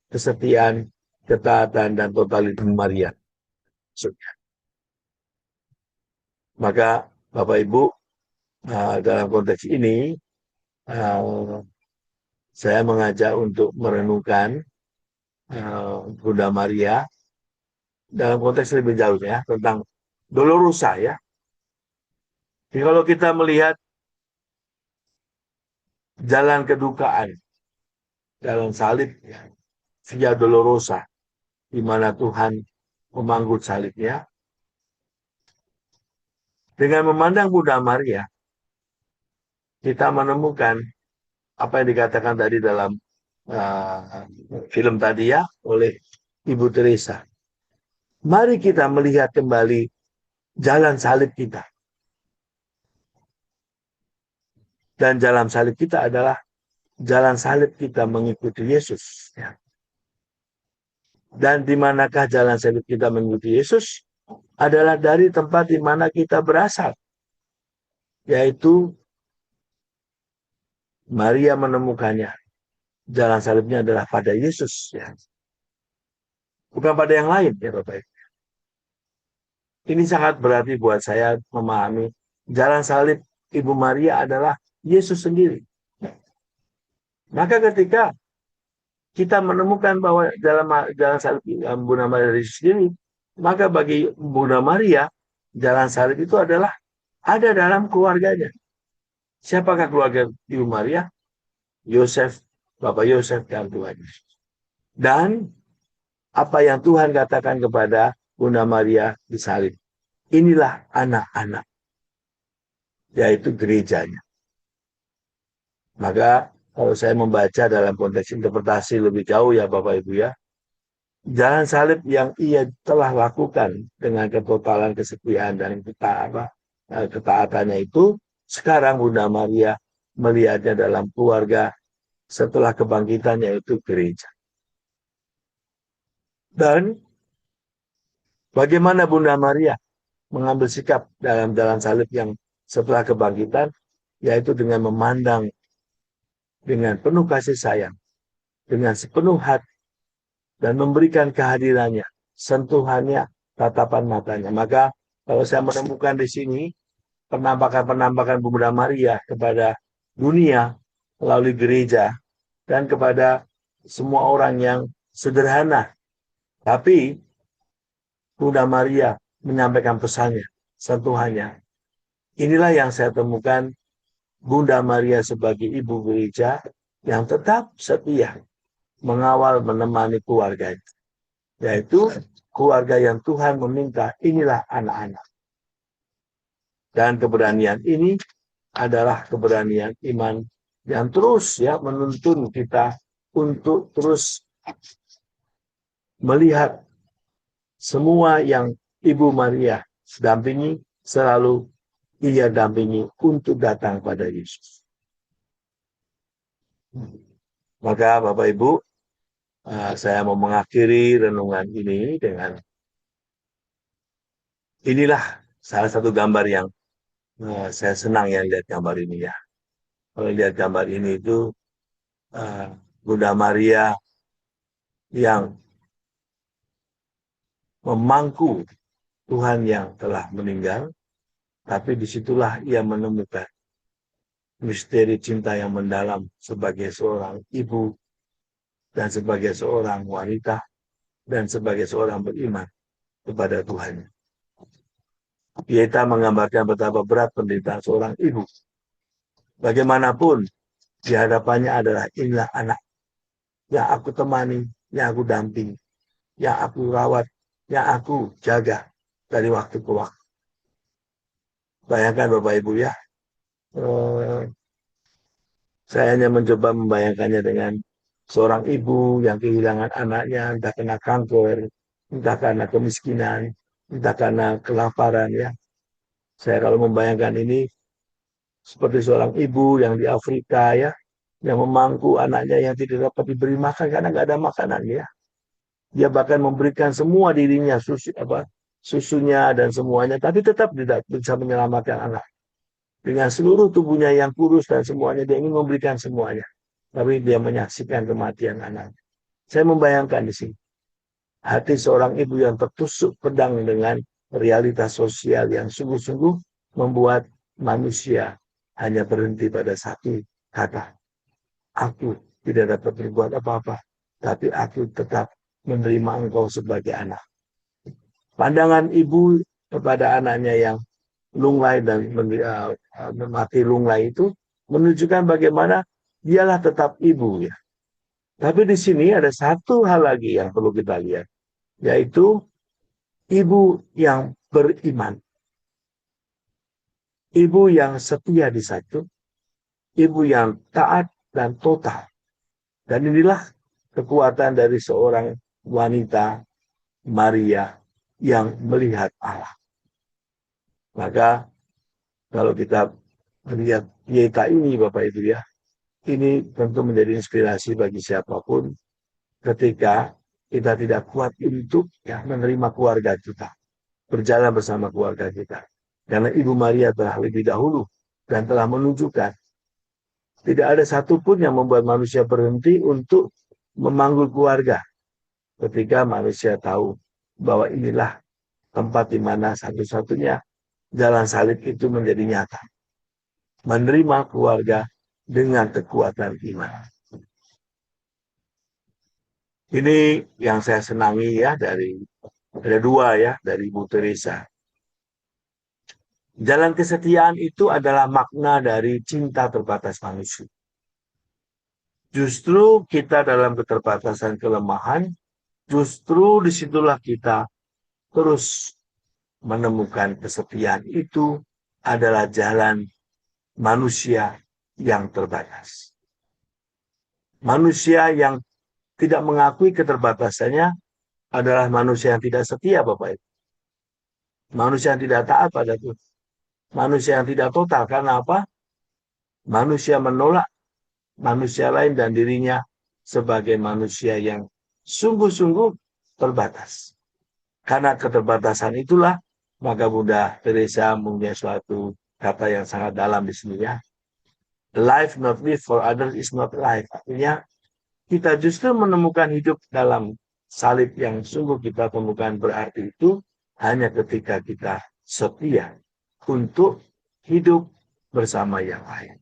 kesetiaan, ketaatan, dan totalitas Maria. Maka Bapak Ibu, dalam konteks ini saya mengajak untuk merenungkan Bunda Maria dalam konteks lebih jauh tentang Dolorosa ya. Jadi kalau kita melihat jalan kedukaan dalam salib via Dolorosa, di mana Tuhan memanggut salibnya, dengan memandang Bunda Maria, kita menemukan apa yang dikatakan tadi dalam film tadi oleh Ibu Teresa. Mari kita melihat kembali jalan salib kita. Dan jalan salib kita adalah jalan salib kita mengikuti Yesus. Dan di manakah jalan salib kita mengikuti Yesus? Adalah dari tempat di mana kita berasal. Yaitu Maria menemukannya. Jalan salibnya adalah pada Yesus. Bukan pada yang lain Bapak Ibu. Ini sangat berarti buat saya memahami jalan salib Ibu Maria adalah Yesus sendiri. Maka ketika kita menemukan bahwa dalam jalan salib Bunda Maria Yesus sendiri, maka bagi Bunda Maria, jalan salib itu adalah ada dalam keluarganya. Siapakah keluarga Ibu Maria? Yosef, Bapak Yosef, dan Tuhan Yesus. Dan apa yang Tuhan katakan kepada Bunda Maria di salib. Inilah anak-anak. Yaitu gerejanya. Maka kalau saya membaca dalam konteks interpretasi lebih jauh Bapak Ibu jalan salib yang ia telah lakukan dengan ketotalan, kesetiaan, dan ketaatannya itu, sekarang Bunda Maria melihatnya dalam keluarga setelah kebangkitannya, yaitu gereja. Dan bagaimana Bunda Maria mengambil sikap dalam jalan salib yang setelah kebangkitan, yaitu dengan memandang dengan penuh kasih sayang, dengan sepenuh hati, dan memberikan kehadirannya, sentuhannya, tatapan matanya. Maka kalau saya menemukan di sini penampakan-penampakan Bunda Maria kepada dunia melalui gereja dan kepada semua orang yang sederhana. Tapi Bunda Maria menyampaikan pesannya, sentuhannya. Inilah yang saya temukan Bunda Maria sebagai ibu gereja yang tetap setia mengawal menemani keluarga, yaitu keluarga yang Tuhan meminta, inilah anak-anak. Dan keberanian ini adalah keberanian iman yang terus menuntun kita untuk terus melihat semua yang Ibu Maria dampingi, selalu ia dampingi untuk datang pada Yesus. Maka Bapak Ibu, saya mau mengakhiri renungan ini dengan inilah salah satu gambar yang saya senang yang lihat gambar ini ya. Kalau lihat gambar ini itu Bunda Maria yang memangku Tuhan yang telah meninggal, tapi disitulah ia menemukan misteri cinta yang mendalam sebagai seorang ibu dan sebagai seorang wanita dan sebagai seorang beriman kepada Tuhan. Pieta menggambarkan betapa berat penderitaan seorang ibu. Bagaimanapun di hadapannya adalah inilah anak yang aku temani, yang aku dampingi, yang aku rawat, yang aku jaga dari waktu ke waktu. Bayangkan Bapak Ibu ya, saya hanya mencoba membayangkannya dengan seorang ibu yang kehilangan anaknya, entah karena kanker, entah karena kemiskinan, entah karena kelaparan ya. Saya kalau membayangkan ini seperti seorang ibu yang di Afrika ya, yang memangku anaknya yang tidak dapat diberi makan karena nggak ada makanan ya. Dia bahkan memberikan semua dirinya, susunya dan semuanya, tapi tetap tidak bisa menyelamatkan anak. Dengan seluruh tubuhnya yang kurus dan semuanya, dia ingin memberikan semuanya. Tapi dia menyaksikan kematian anak. Saya membayangkan di sini. Hati seorang ibu yang tertusuk pedang dengan realitas sosial yang sungguh-sungguh membuat manusia hanya berhenti pada satu kata. Aku tidak dapat berbuat apa-apa, tapi aku tetap menerima engkau sebagai anak. Pandangan ibu kepada anaknya yang lunglai dan mati lunglai itu menunjukkan bagaimana dialah tetap ibu ya. Tapi di sini ada satu hal lagi yang perlu kita lihat, yaitu ibu yang beriman. Ibu yang setia di satu, ibu yang taat dan total. Dan inilah kekuatan dari seorang wanita Maria yang melihat Allah. Maka kalau kita melihat Pieta ini Bapak Ibu ya, ini tentu menjadi inspirasi bagi siapapun ketika kita tidak kuat untuk menerima keluarga kita, berjalan bersama keluarga kita. Karena Ibu Maria telah lebih dahulu dan telah menunjukkan tidak ada satupun yang membuat manusia berhenti untuk memanggil keluarga ketika manusia tahu bahwa inilah tempat di mana satu-satunya jalan salib itu menjadi nyata. Menerima keluarga dengan kekuatan iman. Ini yang saya senangi ya ada dua ya dari Ibu Teresa. Jalan kesetiaan itu adalah makna dari cinta terbatas manusia. Justru kita dalam keterbatasan kelemahan, justru disitulah kita terus menemukan kesetiaan itu adalah jalan manusia yang terbatas. Manusia yang tidak mengakui keterbatasannya adalah manusia yang tidak setia, Bapak Ibu. Manusia yang tidak taat pada Tuhan. Manusia yang tidak total. Karena apa? Manusia menolak manusia lain dan dirinya sebagai manusia yang sungguh-sungguh terbatas. Karena keterbatasan itulah, maka Bunda Teresa mempunyai suatu kata yang sangat dalam di sini ya. Life not live for others is not life. Artinya kita justru menemukan hidup dalam salib yang sungguh kita temukan berarti itu hanya ketika kita setia untuk hidup bersama yang lain.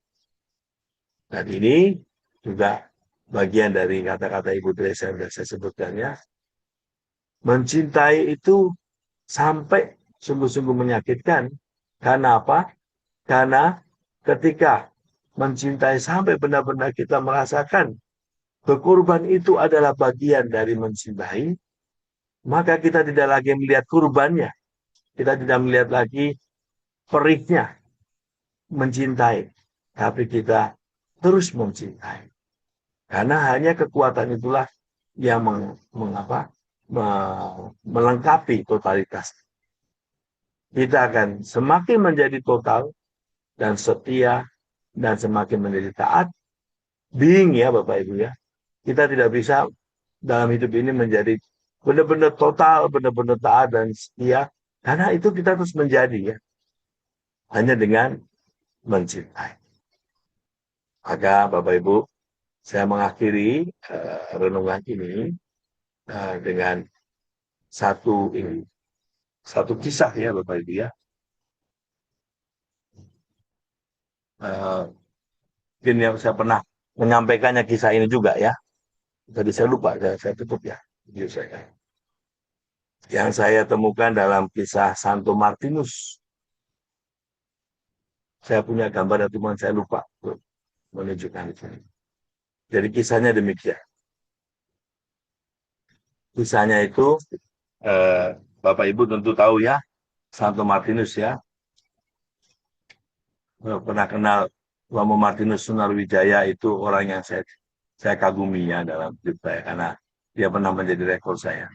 Dan ini juga bagian dari kata-kata Ibu Teresa yang sudah saya sebutkan ya. Mencintai itu sampai sungguh-sungguh menyakitkan. Karena apa? Karena ketika mencintai sampai benar-benar kita merasakan berkorban itu adalah bagian dari mencintai, maka kita tidak lagi melihat kurbannya. Kita tidak melihat lagi perihnya mencintai. Tapi kita terus mencintai. Karena hanya kekuatan itulah yang melengkapi totalitas. Kita akan semakin menjadi total dan setia dan semakin menjadi taat. Being ya Bapak Ibu ya. Kita tidak bisa dalam hidup ini menjadi benar-benar total, benar-benar taat dan setia. Karena itu kita terus menjadi ya. Hanya dengan mencintai. Maka Bapak Ibu, saya mengakhiri renungan ini dengan satu kisah ya Bapak Ibu ya. Mungkin yang saya pernah menyampaikannya kisah ini juga ya. Tadi saya lupa, saya tutup ya video saya. Yang saya temukan dalam kisah Santo Martinus. Saya punya gambar, teman saya lupa menunjukkan itu. Jadi kisahnya demikian. Kisahnya itu Bapak Ibu tentu tahu ya, Santo Martinus ya. Pernah kenal Romo Martinus Sunarwijaya, itu orang yang saya kagumi ya dalam hidup saya karena dia pernah menjadi rekor saya.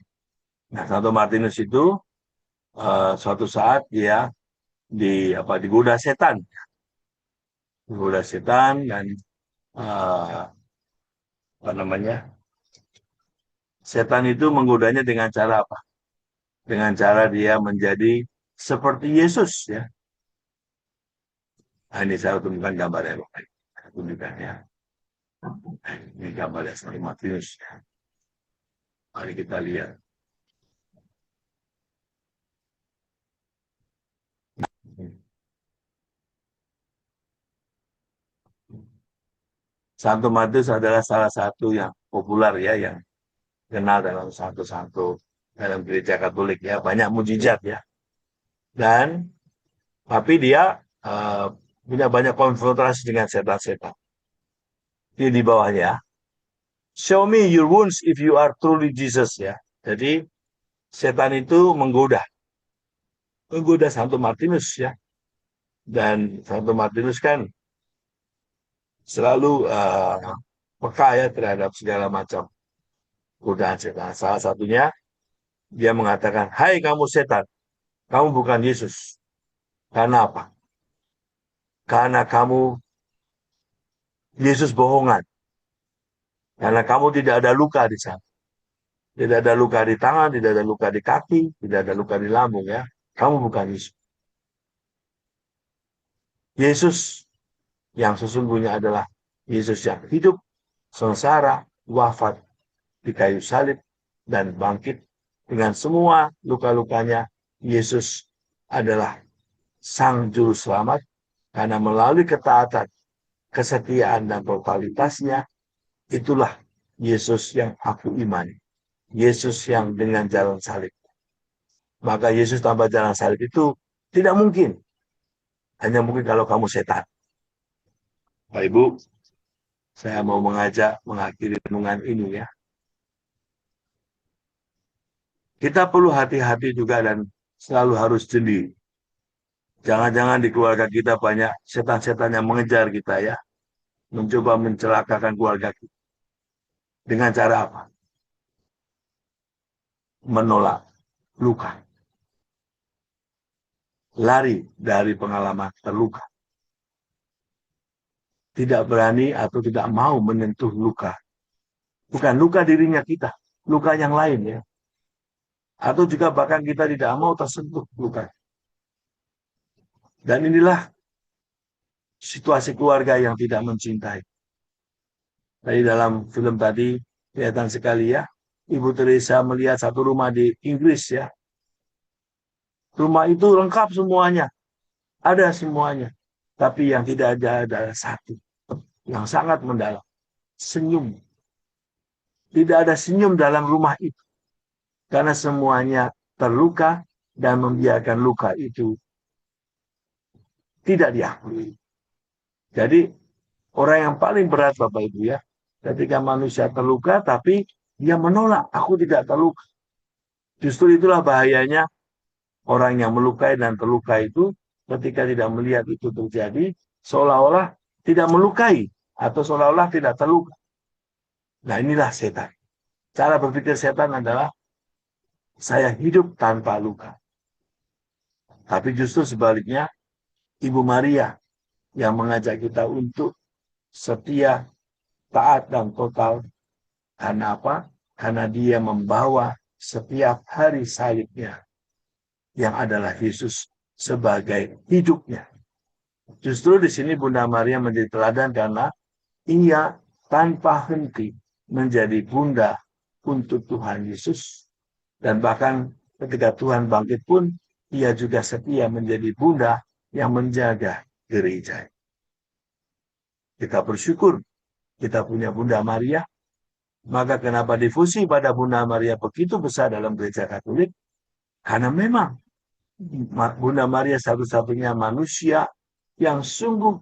Nah, Santo Martinus itu suatu saat dia digoda setan. Digoda setan dan setan itu menggodanya dengan cara apa? Dengan cara dia menjadi seperti Yesus ya. Nah, ini saya tunjukkan gambarnya, Bapak. Saya tunjukkan ya. Ini gambarnya Santo Martinus ya. Mari kita lihat. Santo Martinus adalah salah satu yang populer ya, yang kenal dalam santo-santo dalam gereja Katolik ya, banyak mujizat ya. Dan tapi dia punya banyak konfrontasi dengan setan-setan. Ini di bawahnya. Show me your wounds if you are truly Jesus ya. Jadi setan itu menggoda Santo Martinus ya. Dan Santo Martinus kan selalu peka ya terhadap segala macam godaan setan. Salah satunya dia mengatakan, "Hai kamu setan, kamu bukan Yesus." Karena apa? Karena kamu Yesus bohongan. Karena kamu tidak ada luka di sana. Tidak ada luka di tangan, tidak ada luka di kaki, tidak ada luka di lambung ya. Kamu bukan Yesus. Yesus yang sesungguhnya adalah Yesus yang hidup, sengsara, wafat di kayu salib, dan bangkit dengan semua luka-lukanya. Yesus adalah Sang Juru Selamat karena melalui ketaatan, kesetiaan, dan totalitasnya, itulah Yesus yang aku imani. Yesus yang dengan jalan salib. Maka Yesus tanpa jalan salib itu tidak mungkin. Hanya mungkin kalau kamu setan. Bapak Ibu, saya mau mengajak mengakhiri renungan ini ya. Kita perlu hati-hati juga dan selalu harus jeli. Jangan-jangan di keluarga kita banyak setan-setan yang mengejar kita ya. Mencoba mencelakakan keluarga kita. Dengan cara apa? Menolak luka. Lari dari pengalaman terluka. Tidak berani atau tidak mau menyentuh luka. Bukan luka dirinya kita, luka yang lain ya. Atau juga bahkan kita tidak mau tersentuh luka. Dan inilah situasi keluarga yang tidak mencintai. Tadi dalam film tadi kelihatan sekali ya, Ibu Teresa melihat satu rumah di Inggris ya. Rumah itu lengkap semuanya. Ada semuanya. Tapi yang tidak ada adalah satu. yang sangat mendalam. Senyum. Tidak ada senyum dalam rumah itu. Karena semuanya terluka dan membiarkan luka itu tidak diakui. Jadi orang yang paling berat Bapak Ibu ya, ketika manusia terluka tapi dia menolak, aku tidak terluka. Justru itulah bahayanya orang yang melukai dan terluka itu ketika tidak melihat itu terjadi, seolah-olah tidak melukai atau seolah-olah tidak terluka. Nah inilah setan. Cara berpikir setan adalah saya hidup tanpa luka. Tapi justru sebaliknya, Ibu Maria yang mengajak kita untuk setia, taat, dan total. Karena apa? Karena dia membawa setiap hari salibnya yang adalah Yesus sebagai hidupnya. Justru di sini Bunda Maria menjadi teladan karena ia tanpa henti menjadi bunda untuk Tuhan Yesus. Dan bahkan ketika Tuhan bangkit pun, ia juga setia menjadi bunda yang menjaga gereja. Kita bersyukur kita punya Bunda Maria. Maka kenapa difusi pada Bunda Maria begitu besar dalam gereja Katolik? Karena memang Bunda Maria satu-satunya manusia yang sungguh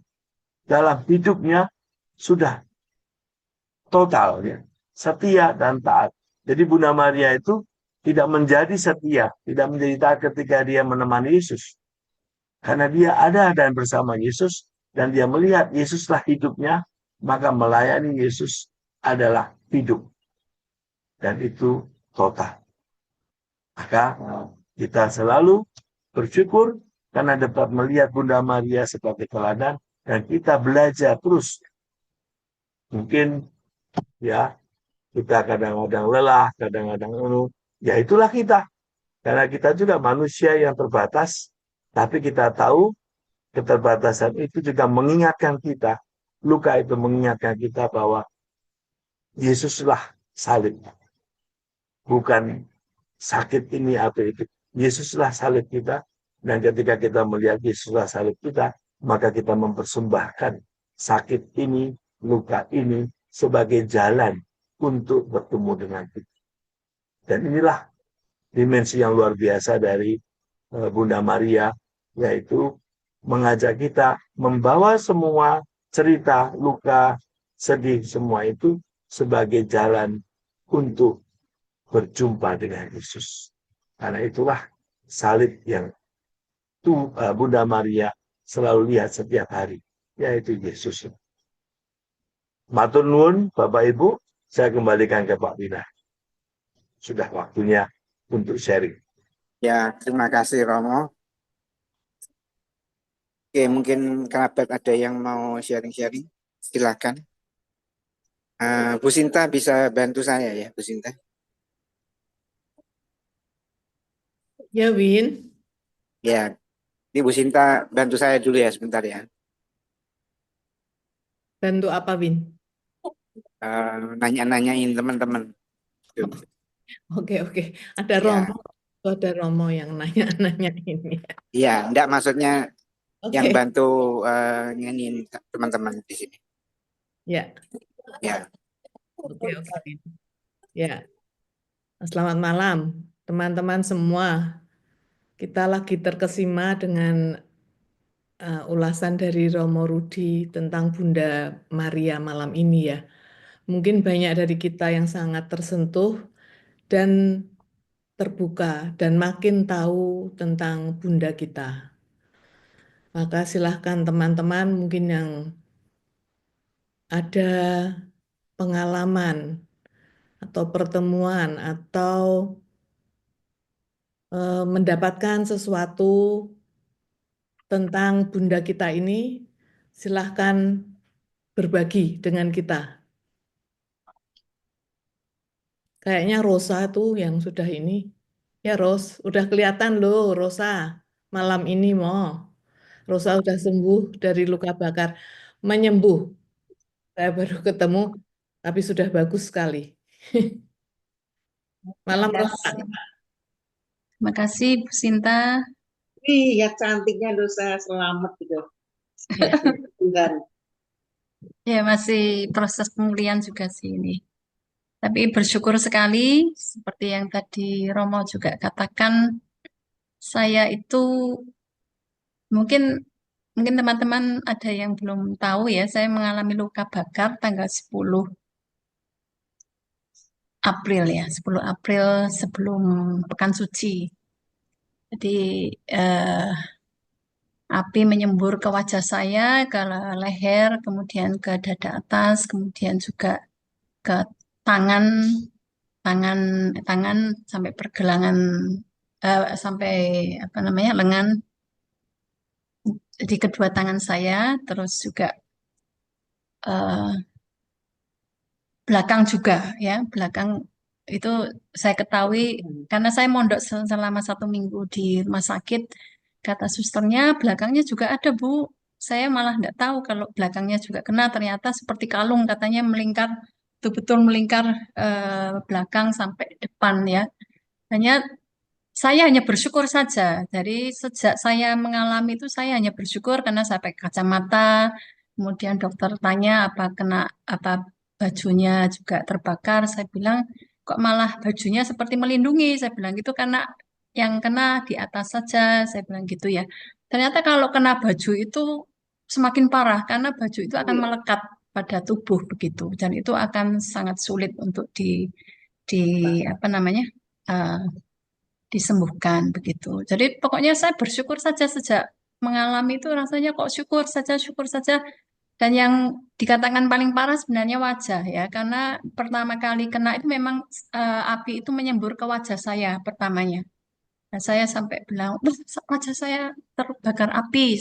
dalam hidupnya sudah total ya, setia dan taat. Jadi Bunda Maria itu tidak menjadi setia, tidak menjadi taat ketika dia menemani Yesus. Karena dia ada dan bersama Yesus dan dia melihat Yesuslah hidupnya, maka melayani Yesus adalah hidup. Dan itu total. Maka kita selalu bersyukur karena dapat melihat Bunda Maria sebagai teladan dan kita belajar terus. Mungkin ya kita kadang-kadang lelah, kadang-kadang ya itulah kita. Karena kita juga manusia yang terbatas, tapi kita tahu keterbatasan itu juga mengingatkan kita, luka itu mengingatkan kita bahwa Yesuslah salib. Bukan sakit ini atau itu. Yesuslah salib kita. Dan ketika kita melihat Yesuslah salib kita, maka kita mempersembahkan sakit ini, luka ini sebagai jalan untuk bertemu dengan kita. Dan inilah dimensi yang luar biasa dari Bunda Maria, yaitu mengajak kita membawa semua cerita, luka, sedih, semua itu sebagai jalan untuk berjumpa dengan Yesus. Karena itulah salib yang Bunda Maria selalu lihat setiap hari, yaitu Yesus. Matur nuwun Bapak Ibu, saya kembalikan ke Pak Bina. Sudah waktunya untuk sharing. Ya, terima kasih Romo. Oke, mungkin kerabat ada yang mau sharing-sharing, silakan. Bu Sinta bisa bantu saya ya, Bu Sinta. Ya, Win. Ya, ini Bu Sinta bantu saya dulu ya sebentar ya. Bantu apa, Win? Nanya-nanyain teman-teman. Oke. Ada Romo. Ada Romo yang nanya-nanya ini. Iya, enggak maksudnya yang Oke. bantu nyanyiin teman-teman di sini. Ya. Ya. Oke. Ya. Selamat malam, teman-teman semua. Kita lagi terkesima dengan ulasan dari Romo Rudi tentang Bunda Maria malam ini ya. Mungkin banyak dari kita yang sangat tersentuh dan terbuka dan makin tahu tentang Bunda kita. Maka silahkan teman-teman mungkin yang ada pengalaman atau pertemuan atau mendapatkan sesuatu tentang Bunda kita ini, silahkan berbagi dengan kita. Kayaknya Rosa tuh yang sudah ini. Ya Ros, udah kelihatan loh Rosa malam ini mau. Rosa udah sembuh dari luka bakar. Menyembuh. Saya baru ketemu, tapi sudah bagus sekali. Malam Rosa. Terima kasih Bu Sinta. Ya cantiknya dosa selamat gitu. Tuhan. Ya, masih proses pemulihan juga sih ini. Tapi bersyukur sekali, seperti yang tadi Romo juga katakan, saya itu mungkin mungkin teman-teman ada yang belum tahu ya, saya mengalami luka bakar tanggal 10 April ya, 10 April sebelum Pekan Suci. Jadi eh, api menyembur ke wajah saya, ke leher, kemudian ke dada atas, kemudian juga ke tangan, tangan, tangan sampai pergelangan, sampai apa namanya lengan di kedua tangan saya, terus juga eh, belakang juga ya, belakang itu saya ketahui karena saya mondok selama 1 minggu di rumah sakit. Kata susternya belakangnya juga ada Bu. Saya malah tidak tahu kalau belakangnya juga kena. Ternyata seperti kalung katanya melingkar, betul-betul melingkar belakang sampai depan ya. Hanya saya hanya bersyukur saja. Dari sejak saya mengalami itu saya hanya bersyukur karena saya pakai kacamata. Kemudian dokter tanya apa kena apa bajunya juga terbakar. Saya bilang kok malah bajunya seperti melindungi. Saya bilang gitu karena yang kena di atas saja. Saya bilang gitu ya. Ternyata kalau kena baju itu semakin parah karena baju itu akan melekat pada tubuh begitu dan itu akan sangat sulit untuk di apa namanya? eh, disembuhkan begitu. Jadi pokoknya saya bersyukur saja sejak mengalami itu rasanya kok syukur saja. Dan yang dikatakan paling parah sebenarnya wajah ya, karena pertama kali kena itu memang api itu menyembur ke wajah saya pertamanya. Dan saya sampai bilang, "Wah, wajah saya terbakar api."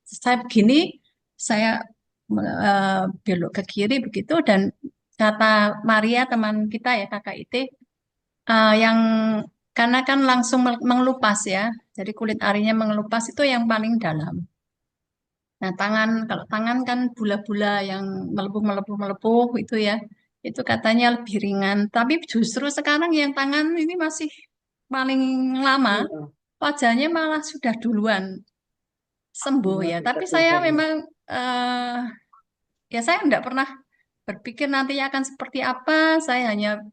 Saya begini, saya belok ke kiri begitu dan kata Maria teman kita ya kakak IT, yang karena kan langsung mengelupas ya, jadi kulit arinya mengelupas itu yang paling dalam. Nah tangan, kalau tangan kan bula-bula yang melepuh-melepuh-melepuh itu ya, itu katanya lebih ringan. Tapi justru sekarang yang tangan ini masih paling lama, wajahnya malah sudah duluan sembuh ya. Tapi saya memang eh, ya saya tidak pernah berpikir nantinya akan seperti apa. Saya hanya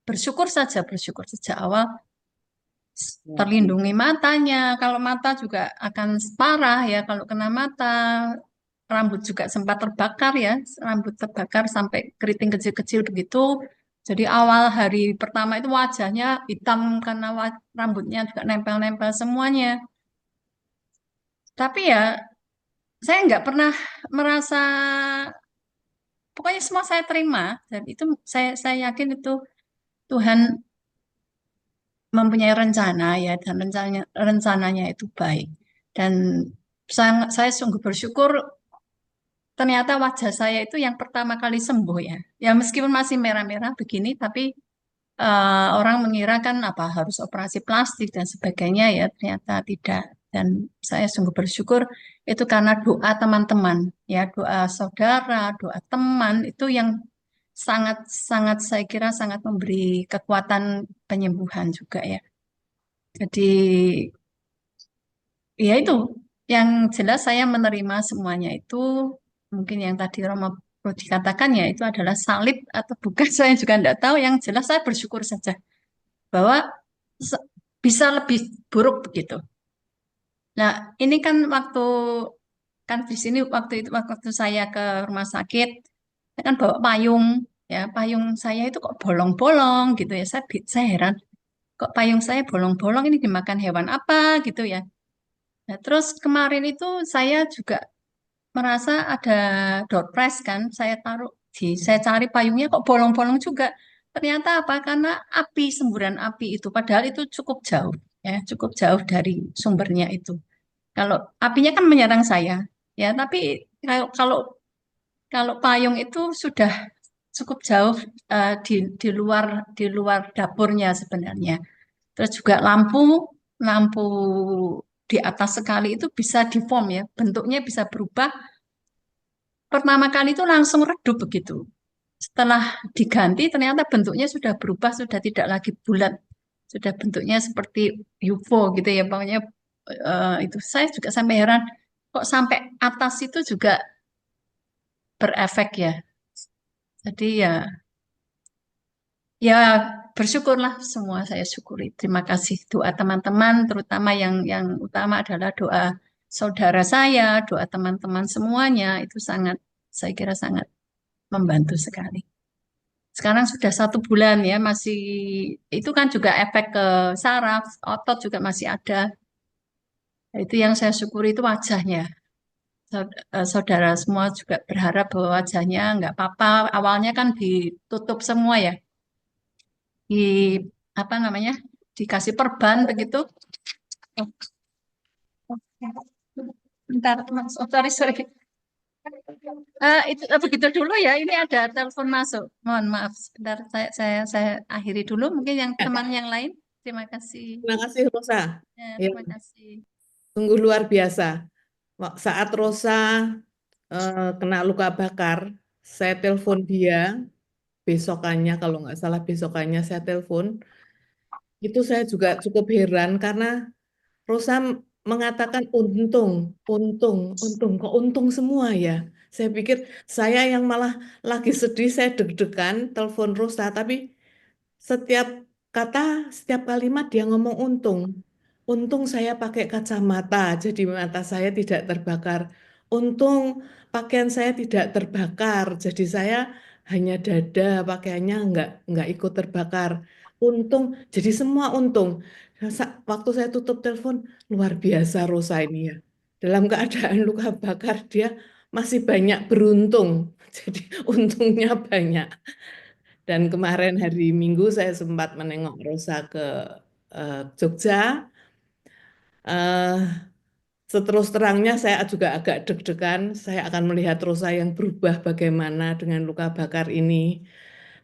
bersyukur saja, bersyukur sejak awal terlindungi matanya. Kalau mata juga akan parah ya kalau kena mata. Rambut juga sempat terbakar ya, rambut terbakar sampai keriting kecil-kecil begitu. Jadi awal hari pertama itu wajahnya hitam karena rambutnya juga nempel-nempel semuanya. Tapi ya saya nggak pernah merasa, pokoknya semua saya terima dan itu saya yakin itu Tuhan mempunyai rencana ya dan rencananya itu baik. Dan saya sungguh bersyukur ternyata wajah saya itu yang pertama kali sembuh ya. Ya meskipun masih merah-merah begini tapi orang mengira kan apa harus operasi plastik dan sebagainya ya ternyata tidak. Dan saya sungguh bersyukur itu karena doa teman-teman ya, doa saudara, doa teman itu yang sangat-sangat saya kira sangat memberi kekuatan penyembuhan juga ya. Jadi ya itu yang jelas saya menerima semuanya itu mungkin yang tadi Romo perlu dikatakan ya itu adalah salib atau bukan saya juga tidak tahu. Yang jelas saya bersyukur saja bahwa se- bisa lebih buruk begitu. Nah ini kan waktu kan di sini waktu saya ke rumah sakit saya kan bawa payung ya payung saya itu kok bolong-bolong gitu ya saya heran kok payung saya bolong-bolong ini dimakan hewan apa gitu ya. Nah, terus kemarin itu saya juga merasa ada door prize kan, saya cari payungnya kok bolong-bolong juga. Ternyata apa? Karena semburan api itu, padahal itu cukup jauh, ya, cukup jauh dari sumbernya itu. Kalau apinya kan menyerang saya, ya, tapi kalau kalau kalau payung itu sudah cukup jauh di luar dapurnya sebenarnya. Terus juga lampu di atas sekali itu bisa deform ya, bentuknya bisa berubah. Pertama kali itu langsung redup begitu. Setelah diganti ternyata bentuknya sudah berubah, sudah tidak lagi bulat, sudah bentuknya seperti UFO gitu ya. Pokoknya itu saya juga sampai heran, kok sampai atas itu juga berefek ya. Jadi ya bersyukurlah semua saya syukuri. Terima kasih doa teman-teman, terutama yang utama adalah doa saudara saya, doa teman-teman semuanya itu saya kira sangat membantu sekali. Sekarang sudah 1 bulan ya, masih itu kan juga efek ke saraf, otot juga masih ada. Itu yang saya syukuri itu wajahnya. Saudara semua juga berharap bahwa wajahnya nggak apa-apa. Awalnya kan ditutup semua ya, di apa namanya, dikasih perban begitu. Bentar, Mas. Oh, sorry. Itu begitu dulu ya. Ini ada telepon masuk. Mohon maaf. Sebentar, saya akhiri dulu. Mungkin yang teman yang lain. Terima kasih. Terima kasih Rosa. Ya, Ya, terima kasih. sungguh luar biasa. Saat Rosa kena luka bakar, saya telepon dia besokannya, kalau nggak salah besokannya saya telepon. Itu saya juga cukup heran karena Rosa mengatakan untung, kok untung semua ya. Saya pikir saya yang malah lagi sedih, saya deg-degan telepon Rosa, tapi setiap kata, setiap kalimat dia ngomong untung. Untung saya pakai kacamata, jadi mata saya tidak terbakar. Untung pakaian saya tidak terbakar, jadi saya hanya dada, pakaiannya nggak ikut terbakar. Untung, jadi semua untung. Waktu saya tutup telepon, luar biasa Rosa ini ya. Dalam keadaan luka bakar, dia masih banyak beruntung. Jadi untungnya banyak. Dan kemarin hari Minggu saya sempat menengok Rosa ke Jogja. Eh, Seterus terangnya saya juga agak deg-degan. Saya akan melihat Rosa yang berubah bagaimana dengan luka bakar ini.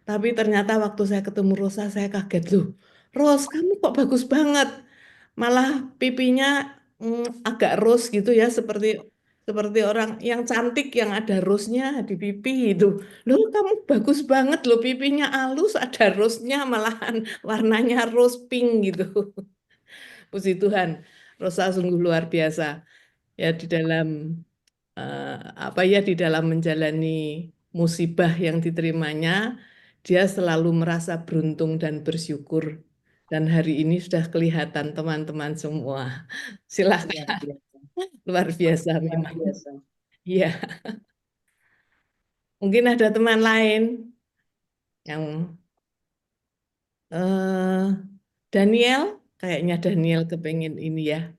Tapi ternyata waktu saya ketemu Rosa, saya kaget loh. Ros, kamu kok bagus banget. Malah pipinya agak rose gitu ya, seperti seperti orang yang cantik yang ada rosnya di pipi itu. Loh, kamu bagus banget loh, pipinya halus, ada rosnya, malahan warnanya rose pink gitu. Puji Tuhan, Rosa sungguh luar biasa ya di dalam eh, apa ya di dalam menjalani musibah yang diterimanya, dia selalu merasa beruntung dan bersyukur. Dan hari ini sudah kelihatan teman-teman semua. Silakan, luar biasa memang. Iya, mungkin ada teman lain yang eh Daniel, kayaknya Daniel kepengen ini ya.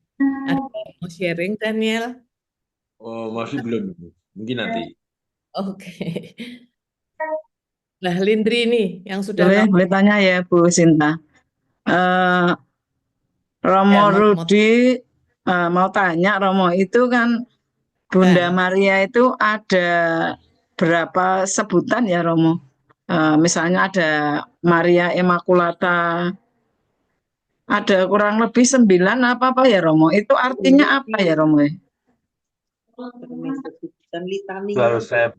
Ada yang mau sharing Daniel? Oh, masih belum. Mungkin nanti. Oke. Nah, Lindri ini yang sudah Boleh tanya ya Bu Sinta. Eh, Romo Ya, Rudi mau tanya, Romo itu kan Bunda Maria itu ada berapa sebutan ya Romo? Misalnya ada Maria Immaculata, ada kurang lebih 9 apa ya Romo? Itu artinya apa ya Romo? Itu harus saya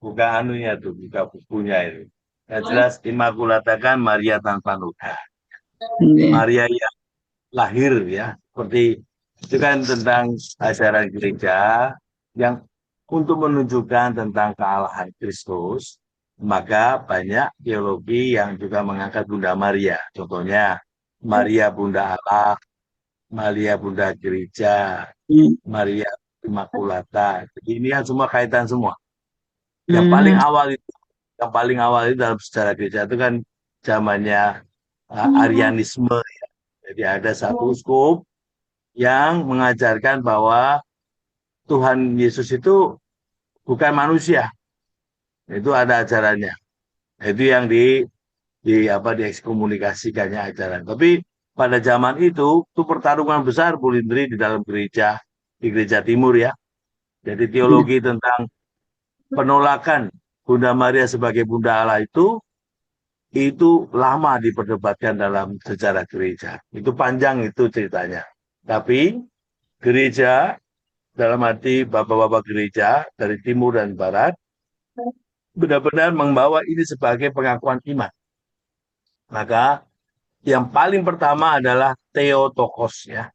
buka anunya tuh, buka bukunya itu. Yang jelas Immaculata kan Maria tanpa noda. Maria yang lahir ya, seperti itu kan tentang ajaran gereja yang untuk menunjukkan tentang kealahan Kristus, maka banyak teologi yang juga mengangkat Bunda Maria. Contohnya Maria Bunda Allah, Maria Bunda Gereja, Maria Immaculata. Jadi ini kan semua kaitan semua. Yang paling awal itu dalam sejarah gereja itu kan zamannya Arianisme. Ya. Jadi ada satu uskup yang mengajarkan bahwa Tuhan Yesus itu bukan manusia. Itu ada ajarannya. Itu yang diekskomunikasikannya ajaran. Tapi pada zaman itu pertarungan besar Bu Lindri di dalam gereja, di gereja timur ya. Jadi teologi tentang penolakan Bunda Maria sebagai Bunda Allah itu lama diperdebatkan dalam sejarah gereja. Itu panjang itu ceritanya. Tapi gereja dalam arti bapak-bapak gereja dari timur dan barat benar-benar membawa ini sebagai pengakuan iman. Maka yang paling pertama adalah Theotokos ya.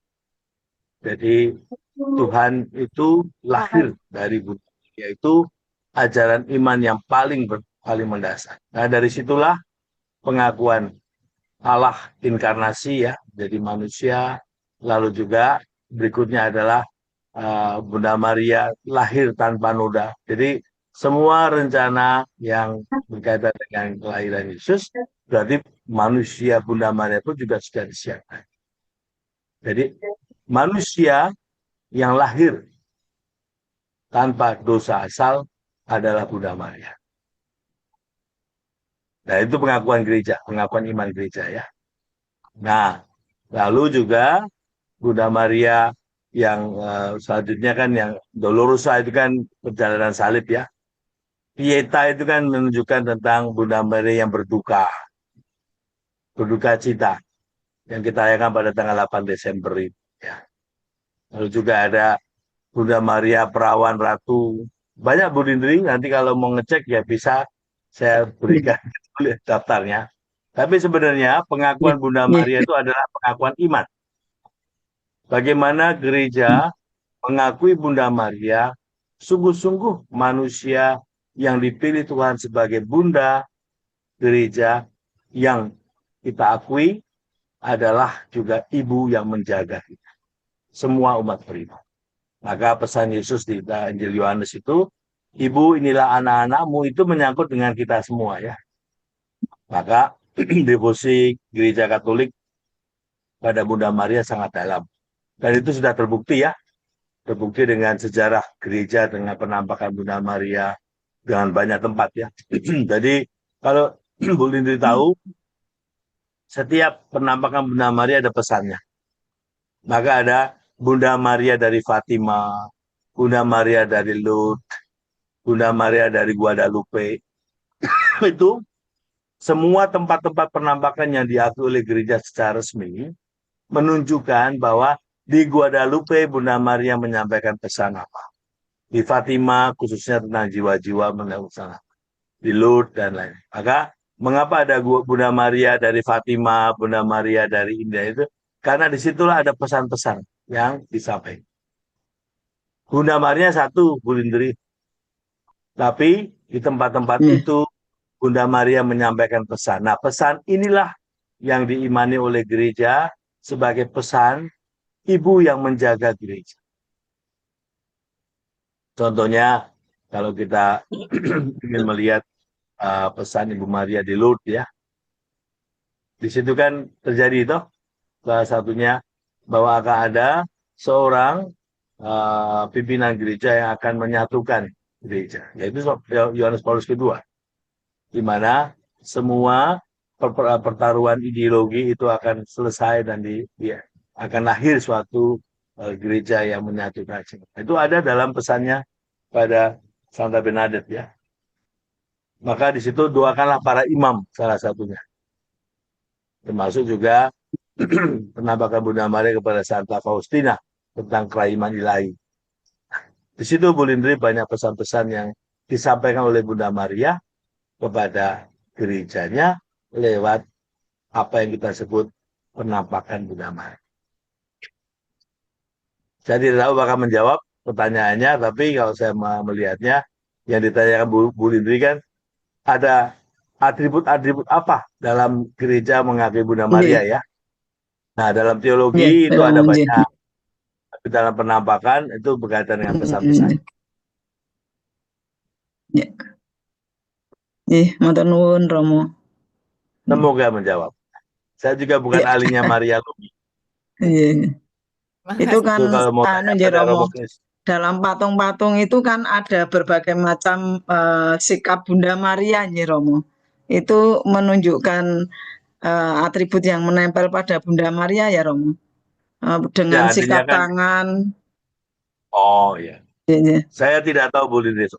Jadi Tuhan itu lahir dari Bunda, yaitu ajaran iman yang paling mendasar. Nah, dari situlah pengakuan Allah inkarnasi ya, jadi manusia. Lalu juga berikutnya adalah Bunda Maria lahir tanpa noda. Jadi semua rencana yang berkaitan dengan kelahiran Yesus berarti manusia Bunda Maria pun juga sudah disiapkan. Jadi manusia yang lahir tanpa dosa asal adalah Bunda Maria. Nah, itu pengakuan gereja, pengakuan iman gereja ya. Nah, lalu juga Bunda Maria yang selanjutnya kan yang Dolorosa itu kan perjalanan salib ya. Pieta itu kan menunjukkan tentang Bunda Maria yang berduka cita yang kita rayakan pada tanggal 8 Desember itu ya. Lalu juga ada Bunda Maria Perawan Ratu. Banyak Bu Lindri, nanti kalau mau ngecek ya bisa saya berikan daftarnya. Tapi sebenarnya pengakuan Bunda Maria itu adalah pengakuan iman. Bagaimana gereja mengakui Bunda Maria sungguh-sungguh manusia yang dipilih Tuhan sebagai Bunda gereja, yang kita akui adalah juga ibu yang menjaga kita. Semua umat beriman. Maka pesan Yesus di Injil Yohanes itu, ibu inilah anak-anakmu, itu menyangkut dengan kita semua ya. Maka devosi gereja Katolik pada Bunda Maria sangat dalam. Dan itu sudah terbukti ya. Terbukti dengan sejarah gereja, dengan penampakan Bunda Maria, dengan banyak tempat ya. Jadi kalau Bu Lindri tahu, setiap penampakan Bunda Maria ada pesannya. Maka ada Bunda Maria dari Fatima, Bunda Maria dari Lourdes, Bunda Maria dari Guadalupe. Itu semua tempat-tempat penampakan yang diakui oleh gereja secara resmi menunjukkan bahwa di Guadalupe Bunda Maria menyampaikan pesan apa. Di Fatima khususnya tentang jiwa-jiwa mengenai pesan apa. Di Lourdes dan lain. Maka mengapa ada Bunda Maria dari Fatima, Bunda Maria dari India itu? Karena disitulah ada pesan-pesan yang disampaikan. Bunda Maria satu, Bu Lindri. Tapi di tempat-tempat itu Bunda Maria menyampaikan pesan. Nah, pesan inilah yang diimani oleh gereja sebagai pesan ibu yang menjaga gereja. Contohnya, kalau kita ingin melihat pesan Ibu Maria di Lourdes ya, di situ kan terjadi itu salah satunya bahwa akan ada seorang pimpinan gereja yang akan menyatukan gereja, yaitu Yohanes Paulus II, di mana semua pertaruhan ideologi itu akan selesai dan akan lahir suatu gereja yang menyatukan. Itu ada dalam pesannya pada Santa Bernadette ya. Maka di situ doakanlah para imam salah satunya. Termasuk juga penampakan Bunda Maria kepada Santa Faustina tentang keraiman ilahi. Di situ Bu Lindri banyak pesan-pesan yang disampaikan oleh Bunda Maria kepada gerejanya lewat apa yang kita sebut penampakan Bunda Maria. Saya tidak tahu bakal menjawab pertanyaannya, tapi kalau saya melihatnya yang ditanyakan Bu Lindri kan ada atribut-atribut apa dalam gereja mengakui Bunda Maria ya. Nah, dalam teologi itu ada banyak. Tapi dalam penampakan itu berkaitan dengan pesan-pesan. Ya. Matur nuwun Romo. Semoga menjawab. Saya juga bukan ahlinya Maria Lomi. Iya. Itu kan Romo, dalam patung-patung itu kan ada berbagai macam sikap Bunda Maria nih Romo. Itu menunjukkan atribut yang menempel pada Bunda Maria ya Romo. Dengan ya, sikap kan, tangan. Oh ya. Saya tidak tahu Bu Lindri.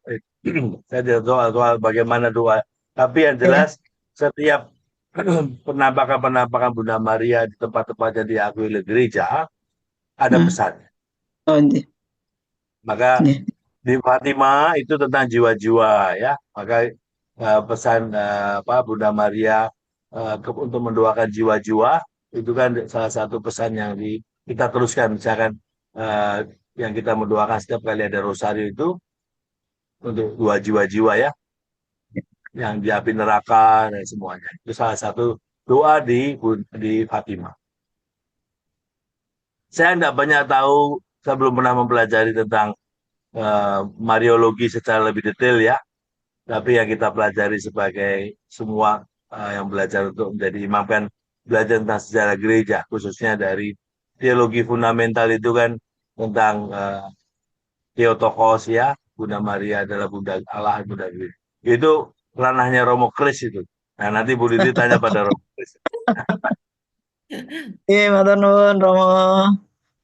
Saya tidak tahu soal bagaimana doa. Tapi yang jelas setiap penampakan Bunda Maria di tempat-tempat yang diakui oleh gereja ada pesan. Oh, maka di Fatima itu tentang jiwa-jiwa ya. Maka pesan Bunda Maria untuk mendoakan jiwa-jiwa itu kan salah satu pesan yang kita teruskan. Misalkan yang kita mendoakan setiap kali ada rosario itu untuk 2 jiwa-jiwa ya yang di api neraka dan semuanya. Itu salah satu doa di Fatimah. Saya nggak banyak tahu, saya belum pernah mempelajari tentang Mariologi secara lebih detail ya. Tapi yang kita pelajari sebagai semua yang belajar untuk menjadi imam kan belajar tentang sejarah gereja, khususnya dari teologi fundamental itu kan tentang Theotokos ya, Bunda Maria adalah Bunda Allah, Bunda Gereja. Itu ranahnya Romo Kris itu. Nah nanti Bu Liti tanya pada Romo Kris. Iya, matur nuwun Romo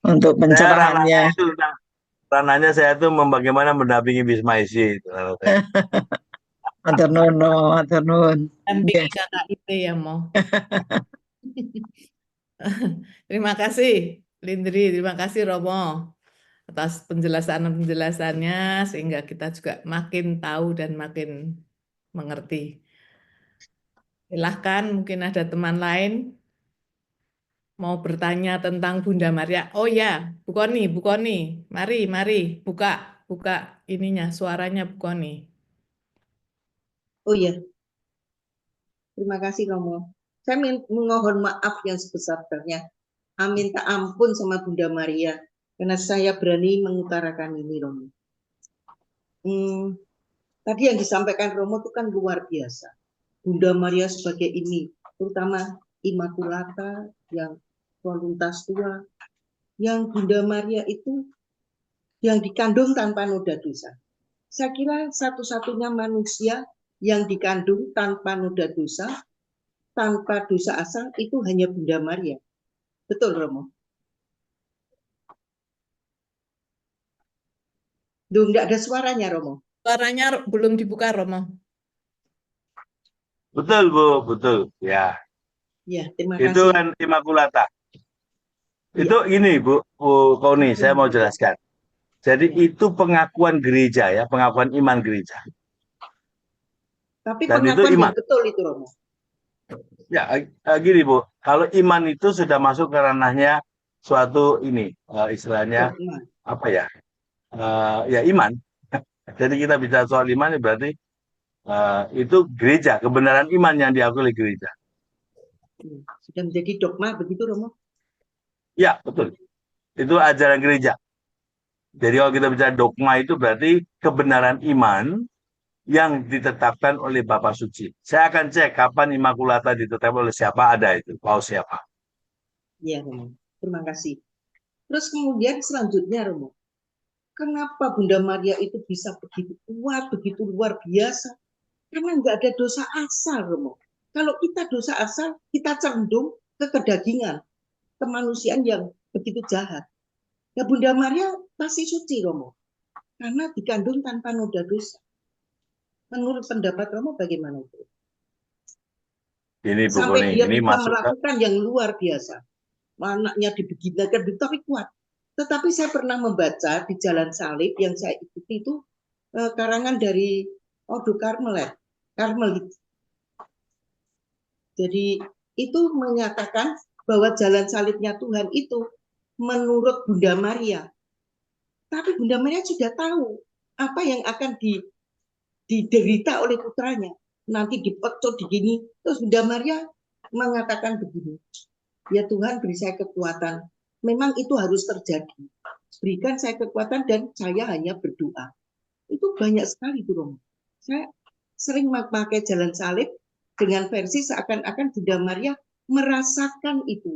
untuk Saya ranahnya pencerahannya. itu tentang ranahnya saya itu bagaimana mendampingi Bismaisi itu. Matur nuwun Romo, matur nuwun. Dampingi Nggih. KKIP ya mau. Terima kasih Lindri, terima kasih Romo atas penjelasannya sehingga kita juga makin tahu dan makin mengerti. Silahkan mungkin ada teman lain mau bertanya tentang Bunda Maria. Oh ya, Bu Koni, mari buka ininya suaranya Bu Koni. Oh ya, terima kasih Romo. Saya mohon maaf yang sebesar-besarnya. Minta ampun sama Bunda Maria karena saya berani mengutarakan ini Romo. Tadi yang disampaikan Romo itu kan luar biasa. Bunda Maria sebagai ini, terutama Immaculata yang voluntas tua, yang Bunda Maria itu yang dikandung tanpa noda dosa. Saya kira satu-satunya manusia yang dikandung tanpa noda dosa, tanpa dosa asal itu hanya Bunda Maria. Betul Romo? Duh, enggak ada suaranya Romo. Suaranya belum dibuka Romo. Betul Bu, betul ya. Ya, terima Itu kasih. kan Immaculata. Ya. Itu ini Bu Koni, saya mau jelaskan. Jadi itu pengakuan gereja ya, pengakuan iman gereja. Tapi Dan itu pengakuan iman. yang betul itu Romo. Ya, gini Bu, kalau iman itu sudah masuk ke ranahnya suatu ini, istilahnya apa ya? Ya iman. Jadi kita bicara soal iman berarti itu gereja, kebenaran iman yang diakui oleh gereja. Sudah menjadi dogma begitu Romo? Ya, betul. Itu ajaran gereja. Jadi kalau kita bicara dogma itu berarti kebenaran iman yang ditetapkan oleh Bapak Suci. Saya akan cek kapan Immaculata ditetapkan oleh siapa, ada itu, paus siapa. Iya Romo, terima kasih. Terus kemudian selanjutnya Romo, kenapa Bunda Maria itu bisa begitu kuat, begitu luar biasa? Karena nggak ada dosa asal Romo. Kalau kita dosa asal, kita cenderung ke kedagingan, kemanusiaan yang begitu jahat. Ya Bunda Maria pasti suci Romo, karena dikandung tanpa noda dosa. Menurut pendapat Romo bagaimana itu? Ini Bu Sampai Koni, dia ini bisa masuk melakukan yang luar biasa. Anaknya dibeginakan, tapi kuat. Tetapi saya pernah membaca di Jalan Salib yang saya ikuti itu karangan dari Ordo Karmelit. Jadi itu menyatakan bahwa jalan salibnya Tuhan itu menurut Bunda Maria. Tapi Bunda Maria sudah tahu apa yang akan diderita oleh putranya. Nanti dipecut digini. Terus Bunda Maria mengatakan begini. Ya Tuhan beri saya kekuatan. Memang itu harus terjadi. Berikan saya kekuatan dan saya hanya berdoa. Itu banyak sekali tuh Romo. Saya sering memakai jalan salib dengan versi seakan-akan Bunda Maria merasakan itu.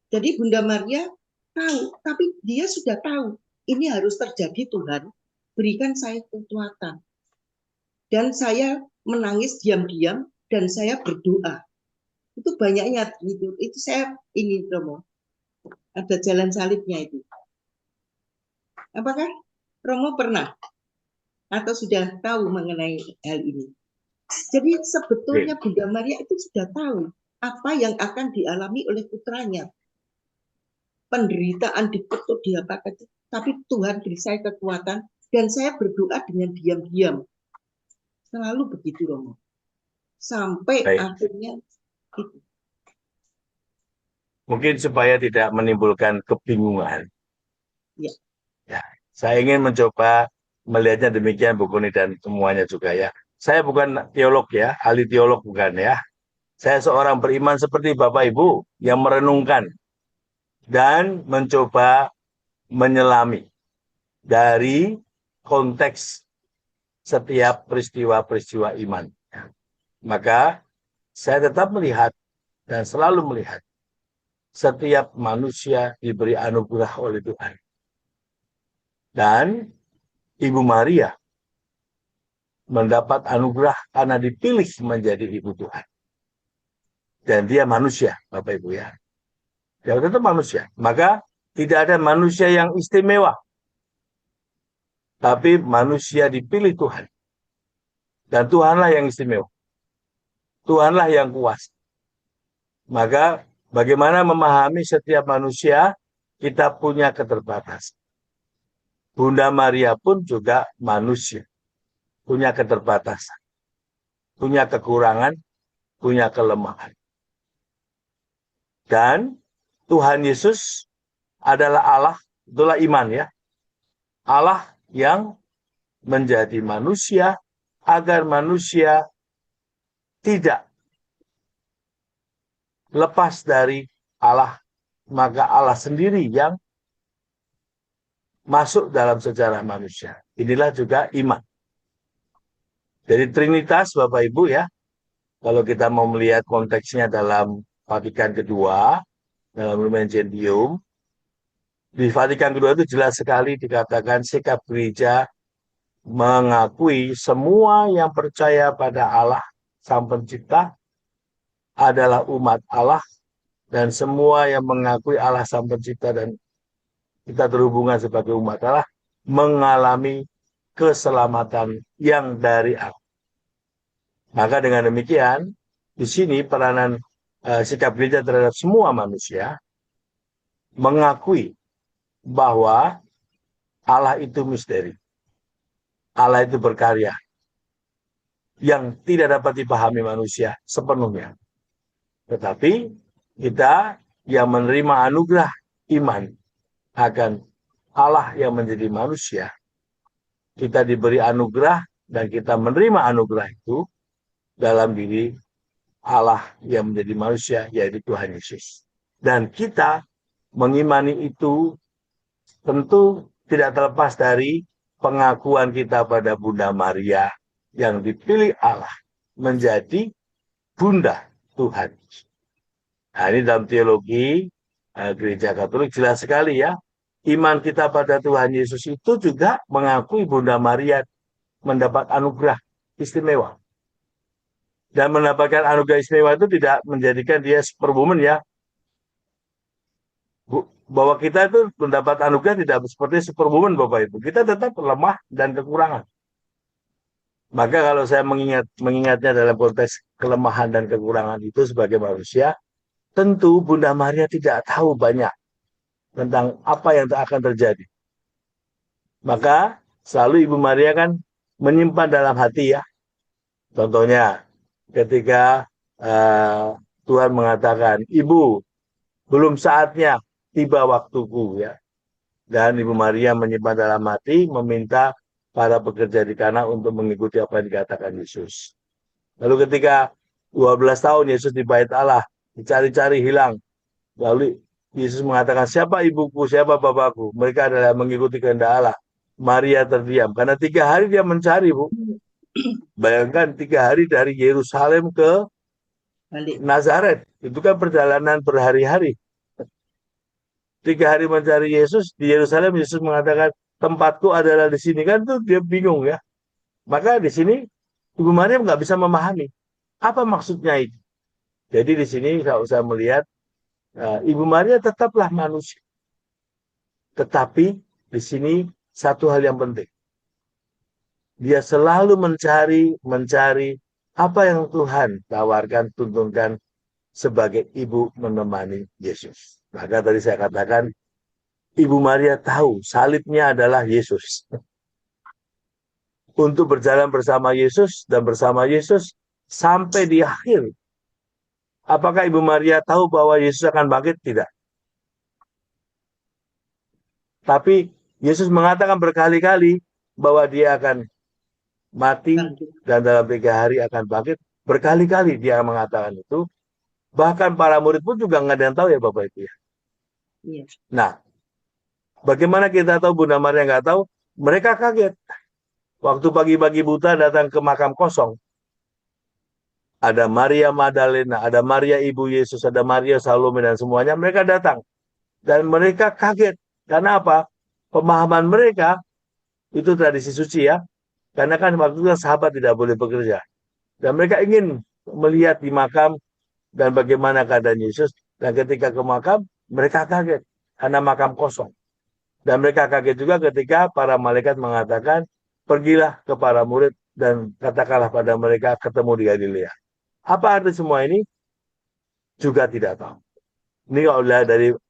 Jadi Bunda Maria tahu, tapi dia sudah tahu ini harus terjadi Tuhan. Berikan saya kekuatan. Dan saya menangis diam-diam dan saya berdoa. Itu banyaknya gitu. Itu saya ini Romo. Ada jalan salibnya itu. Apakah Romo pernah atau sudah tahu mengenai hal ini? Jadi sebetulnya Bunda Maria itu sudah tahu apa yang akan dialami oleh putranya. Penderitaan dikutuk diapakan, tapi Tuhan beri saya kekuatan dan saya berdoa dengan diam-diam. Selalu begitu Romo. Sampai akhirnya itu. Mungkin supaya tidak menimbulkan kebingungan. Ya. Ya, saya ingin mencoba melihatnya demikian Bu Kuni dan semuanya juga ya. Saya bukan teolog ya, ahli teolog bukan ya. Saya seorang beriman seperti Bapak Ibu yang merenungkan dan mencoba menyelami dari konteks setiap peristiwa-peristiwa iman. Maka saya tetap melihat dan selalu melihat setiap manusia diberi anugerah oleh Tuhan. Dan Ibu Maria mendapat anugerah karena dipilih menjadi ibu Tuhan. Dan dia manusia, Bapak Ibu ya. Dia tetap manusia. Maka tidak ada manusia yang istimewa. Tapi manusia dipilih Tuhan. Dan Tuhanlah yang istimewa. Tuhanlah yang kuasa. Maka bagaimana memahami setiap manusia, kita punya keterbatasan. Bunda Maria pun juga manusia. Punya keterbatasan. Punya kekurangan, punya kelemahan. Dan Tuhan Yesus adalah Allah, itulah iman ya. Allah yang menjadi manusia agar manusia tidak lepas dari Allah. Maka Allah sendiri yang masuk dalam sejarah manusia. Inilah juga iman. Jadi Trinitas Bapak Ibu ya, kalau kita mau melihat konteksnya dalam Vatikan kedua, dalam Lumen Gentium, di Vatikan kedua itu jelas sekali dikatakan sikap gereja mengakui semua yang percaya pada Allah Sang Pencipta adalah umat Allah, dan semua yang mengakui Allah Sang Pencipta dan kita terhubungan sebagai umat Allah mengalami keselamatan yang dari Allah. Maka dengan demikian, di sini peranan sikap gereja terhadap semua manusia mengakui bahwa Allah itu misteri. Allah itu berkarya yang tidak dapat dipahami manusia sepenuhnya. Tetapi kita yang menerima anugerah iman akan Allah yang menjadi manusia, kita diberi anugerah dan kita menerima anugerah itu dalam diri Allah yang menjadi manusia, yaitu Tuhan Yesus. Dan kita mengimani itu tentu tidak terlepas dari pengakuan kita pada Bunda Maria yang dipilih Allah menjadi Bunda Tuhan. Nah, ini dalam teologi Gereja Katolik jelas sekali ya. Iman kita pada Tuhan Yesus itu juga mengakui Bunda Maria mendapat anugerah istimewa. Dan mendapatkan anugerah istimewa itu tidak menjadikan dia superwoman ya. Bahwa kita itu mendapat anugerah tidak seperti superwoman Bapak Ibu. Kita tetap lemah dan kekurangan. Maka kalau saya mengingatnya dalam konteks kelemahan dan kekurangan itu sebagai manusia, tentu Bunda Maria tidak tahu banyak tentang apa yang akan terjadi. Maka selalu Ibu Maria kan menyimpan dalam hati ya. Contohnya ketika Tuhan mengatakan, Ibu, belum saatnya tiba waktuku ya. Dan Ibu Maria menyimpan dalam hati, meminta para pekerja di Kana untuk mengikuti apa yang dikatakan Yesus. Lalu ketika 12 tahun Yesus di bait Allah, dicari-cari hilang. Lalu Yesus mengatakan, siapa ibuku, siapa bapakku? Mereka adalah mengikuti kehendak Allah. Maria terdiam, karena 3 hari dia mencari, Bu. Bayangkan 3 hari dari Yerusalem ke Nazaret. Itu kan perjalanan berhari-hari. 3 hari mencari Yesus di Yerusalem, Yesus mengatakan, tempatku adalah di sini. Kan tuh dia bingung ya. Maka di sini Ibu Maria nggak bisa memahami. Apa maksudnya itu? Jadi di sini kalau saya melihat, Ibu Maria tetaplah manusia. Tetapi di sini satu hal yang penting. Dia selalu mencari apa yang Tuhan tawarkan, tuntunkan sebagai ibu menemani Yesus. Maka tadi saya katakan, Ibu Maria tahu salibnya adalah Yesus. Untuk berjalan bersama Yesus dan bersama Yesus sampai di akhir. Apakah Ibu Maria tahu bahwa Yesus akan bangkit? Tidak. Tapi Yesus mengatakan berkali-kali, bahwa dia akan mati dan dalam 3 hari akan bangkit. Berkali-kali dia mengatakan itu. Bahkan para murid pun juga nggak ada yang tahu ya Bapak Ibu ya. Iya. Nah, bagaimana kita tahu Bunda Maria nggak tahu? Mereka kaget. Waktu pagi-pagi buta datang ke makam kosong. Ada Maria Magdalena, ada Maria Ibu Yesus, ada Maria Salome dan semuanya. Mereka datang. Dan mereka kaget. Karena apa? Pemahaman mereka, itu tradisi suci ya. Karena kan waktu itu sahabat tidak boleh bekerja. Dan mereka ingin melihat di makam dan bagaimana keadaan Yesus. Dan ketika ke makam, mereka kaget. Karena makam kosong. Dan mereka kaget juga ketika para malaikat mengatakan, pergilah ke para murid dan katakanlah pada mereka ketemu di Galilea. Apa arti semua ini? Juga tidak tahu. Ini kalau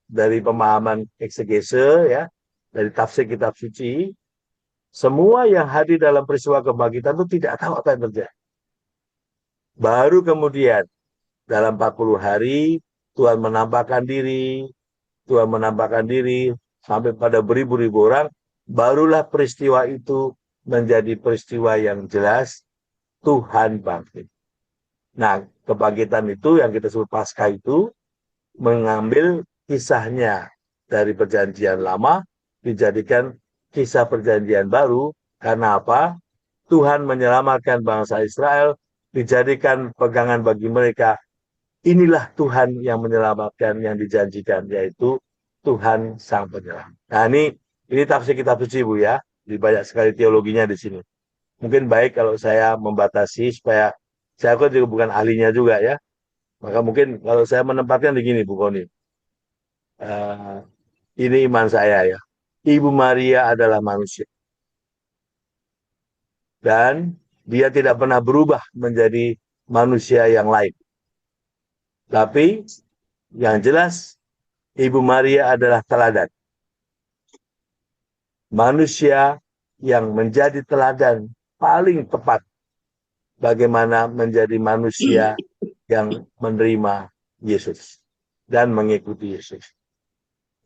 dari pemahaman eksegese ya, dari tafsir kitab suci, semua yang hadir dalam peristiwa kebangkitan itu tidak tahu apa yang terjadi. Baru kemudian dalam 40 hari Tuhan menampakkan diri sampai pada beribu-ribu orang, barulah peristiwa itu menjadi peristiwa yang jelas Tuhan bangkit. Nah, kebangkitan itu yang kita sebut Paskah itu mengambil kisahnya dari perjanjian lama dijadikan kisah perjanjian baru. Karena apa? Tuhan menyelamatkan bangsa Israel, dijadikan pegangan bagi mereka. Inilah Tuhan yang menyelamatkan yang dijanjikan, yaitu Tuhan Sang Penyelamat. Nah, ini tafsir kitab suci Bu ya. Di banyak sekali teologinya di sini. Mungkin baik kalau saya membatasi supaya saya juga bukan ahlinya juga ya. Maka mungkin kalau saya menempatkan begini Bu Koni. Ini iman saya ya. Ibu Maria adalah manusia. Dan dia tidak pernah berubah menjadi manusia yang lain. Tapi yang jelas Ibu Maria adalah teladan. Manusia yang menjadi teladan paling tepat bagaimana menjadi manusia yang menerima Yesus dan mengikuti Yesus.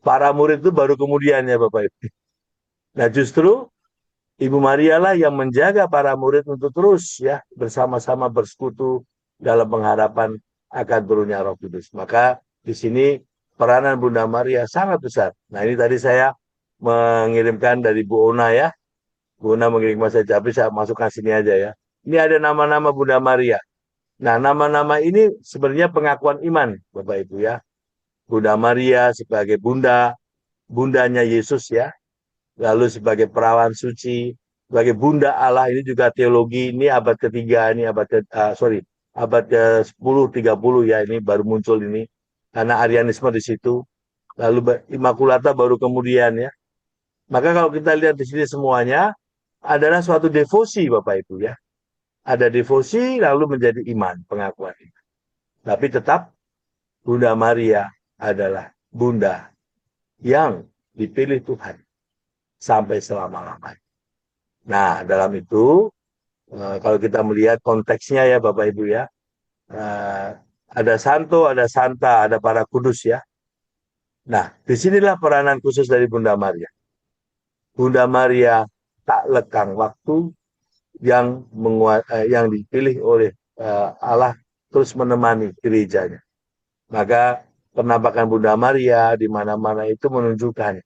Para murid itu baru kemudian ya Bapak Ibu. Nah justru Ibu Maria lah yang menjaga para murid untuk terus ya bersama-sama bersekutu dalam pengharapan akan turunnya Roh Kudus. Maka di sini peranan Bunda Maria sangat besar. Nah ini tadi saya mengirimkan dari Bu Ona ya. Bu Ona mengirim saya tapi saya masukkan sini aja ya. Ini ada nama-nama Bunda Maria. Nah nama-nama ini sebenarnya pengakuan iman Bapak Ibu ya. Bunda Maria sebagai bundanya Yesus ya. Lalu sebagai perawan suci, sebagai bunda Allah, ini juga teologi, ini abad ketiga, ini abad ke-10, 30 ya, ini baru muncul ini. Karena Arianisme di situ. Lalu Immaculata baru kemudian ya. Maka kalau kita lihat di sini semuanya, adalah suatu devosi Bapak Ibu ya. Ada devosi lalu menjadi iman, pengakuan iman. Tapi tetap Bunda Maria adalah bunda yang dipilih Tuhan sampai selama-lamanya. Nah, dalam itu, kalau kita melihat konteksnya ya Bapak Ibu ya, ada santo, ada santa, ada para kudus ya. Nah, disinilah peranan khusus dari Bunda Maria. Bunda Maria tak lekang waktu yang dipilih oleh Allah terus menemani gerejanya. Maka penampakan Bunda Maria di mana-mana itu menunjukkan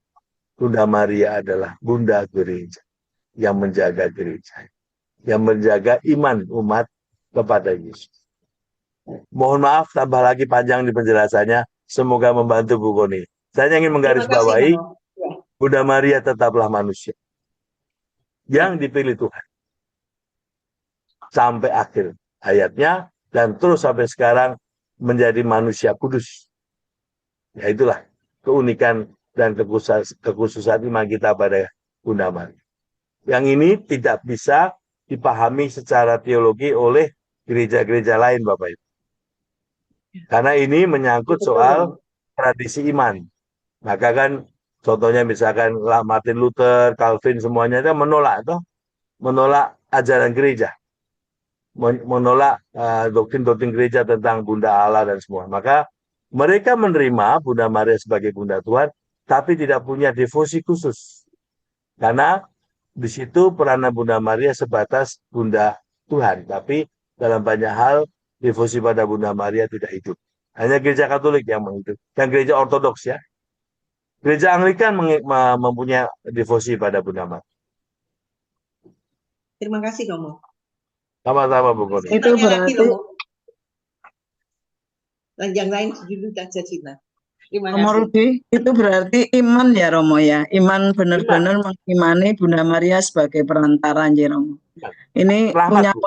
Bunda Maria adalah bunda gereja yang menjaga gereja, yang menjaga iman umat kepada Yesus. Mohon maaf tambah lagi panjang di penjelasannya, semoga membantu Bu Koni. Saya ingin menggarisbawahi Bunda Maria tetaplah manusia yang dipilih Tuhan sampai akhir hayatnya dan terus sampai sekarang menjadi manusia kudus. Ya itulah keunikan dan kekhususan iman kita pada Bunda Maria. Yang ini tidak bisa dipahami secara teologi oleh gereja-gereja lain Bapak Ibu. Karena ini menyangkut soal tradisi iman. Maka kan contohnya misalkan Martin Luther, Calvin semuanya itu menolak ajaran gereja. Menolak doktrin-doktrin gereja tentang Bunda Allah dan semua. Maka mereka menerima Bunda Maria sebagai Bunda Tuhan, tapi tidak punya devosi khusus. Karena di situ peranan Bunda Maria sebatas Bunda Tuhan, tapi dalam banyak hal devosi pada Bunda Maria tidak hidup. Hanya gereja Katolik yang menghidup, dan gereja Ortodoks ya. Gereja Anglikan mempunyai devosi pada Bunda Maria. Terima kasih Romo. Sama-sama Bu Koni. Itu Tanya lagi berarti Romo. Dan yang lain dulu saja Cina. Terima Romo kasih. Rudi, itu berarti iman ya Romo ya. Iman benar-benar mengimani Bunda Maria sebagai perantara ya Romo. Ini Rahmat, punya Bu.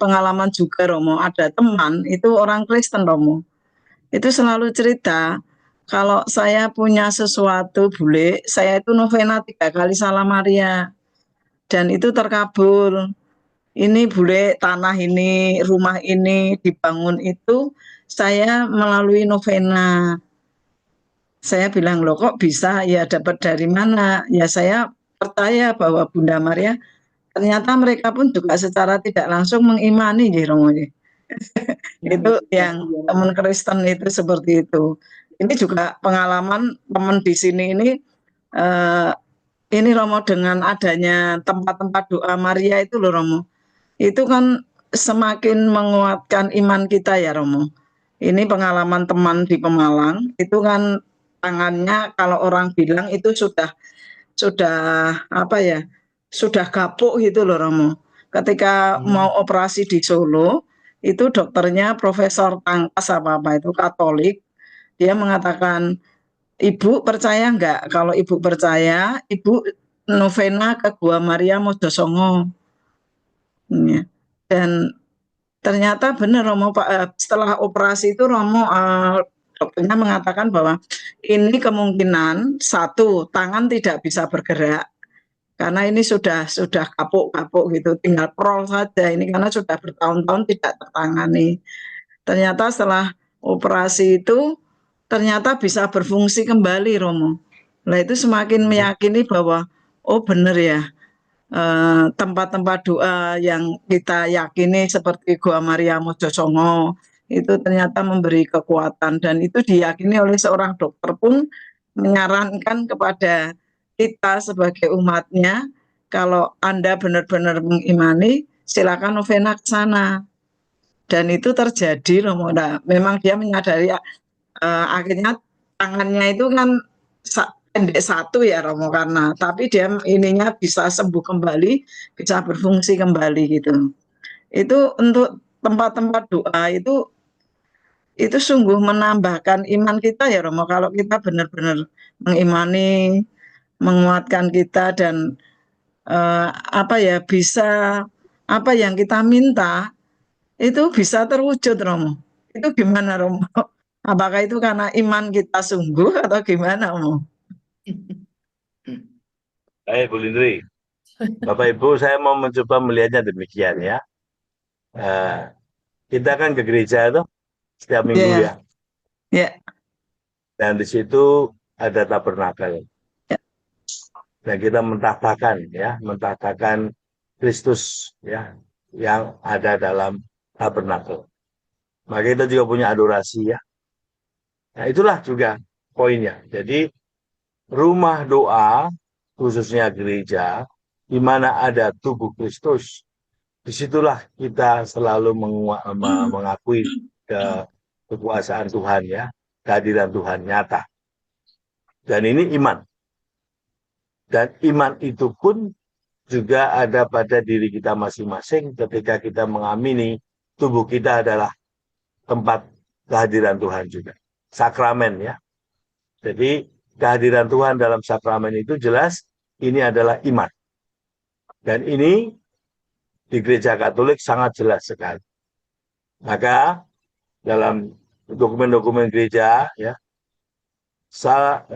pengalaman juga Romo. Ada teman itu orang Kristen Romo. Itu selalu cerita kalau saya punya sesuatu bule, saya itu novena 3 kali Salam Maria dan itu terkabul. Ini bule tanah ini, rumah ini dibangun itu saya melalui novena. Saya bilang, loh kok bisa? Ya dapat dari mana? Ya saya percaya bahwa Bunda Maria, ternyata mereka pun juga secara tidak langsung mengimani Romo. Itu yang teman Kristen itu seperti itu. Ini juga pengalaman teman di sini ini Romo, dengan adanya tempat-tempat doa Maria itu loh Romo. Itu kan semakin menguatkan iman kita ya Romo. Ini pengalaman teman di Pemalang, itu kan tangannya kalau orang bilang itu sudah apa ya, sudah kapuk gitu loh Romo. Ketika mau operasi di Solo, itu dokternya Profesor Tangkas apa itu Katolik, dia mengatakan, Ibu percaya enggak? Kalau Ibu percaya, Ibu novena ke Gua Maria Mojosongo. Ya. Dan ternyata benar Romo, setelah operasi itu Romo, dokternya mengatakan bahwa ini kemungkinan satu, tangan tidak bisa bergerak karena ini sudah kapuk gitu, tinggal prol saja ini karena sudah bertahun-tahun tidak tertangani. Ternyata setelah operasi itu ternyata bisa berfungsi kembali Romo. Nah itu semakin meyakini bahwa oh benar ya, tempat-tempat doa yang kita yakini seperti Gua Maria Mojosongo itu ternyata memberi kekuatan, dan itu diyakini oleh seorang dokter pun menyarankan kepada kita sebagai umatnya, kalau Anda benar-benar mengimani silakan novena ke sana. Dan itu terjadi Romo. Nah, memang dia menyadari akhirnya tangannya itu kan pendek satu ya Romo, karena tapi dia ininya bisa sembuh kembali, bisa berfungsi kembali gitu. Itu untuk tempat-tempat doa itu sungguh menambahkan iman kita ya Romo, kalau kita benar-benar mengimani, menguatkan kita, dan apa ya, bisa apa yang kita minta itu bisa terwujud Romo. Itu gimana Romo? Apakah itu karena iman kita sungguh atau gimana Romo? Baik Bu Lindri, Bapak Ibu, saya mau mencoba melihatnya demikian ya. Kita kan ke gereja itu setiap minggu ya. Ya. Dan di situ ada tabernakel. Dan kita mentahtakan Kristus ya yang ada dalam tabernakel. Maka kita juga punya adorasi ya. Nah itulah juga poinnya. Jadi rumah doa, khususnya gereja, di mana ada tubuh Kristus, disitulah kita selalu mengakui kekuasaan Tuhan ya, kehadiran Tuhan nyata. Dan ini iman. Dan iman itu pun juga ada pada diri kita masing-masing ketika kita mengamini tubuh kita adalah tempat kehadiran Tuhan juga. Sakramen ya. Jadi kehadiran Tuhan dalam sakramen itu jelas ini adalah iman. Dan ini di gereja Katolik sangat jelas sekali. Maka dalam dokumen-dokumen gereja ya,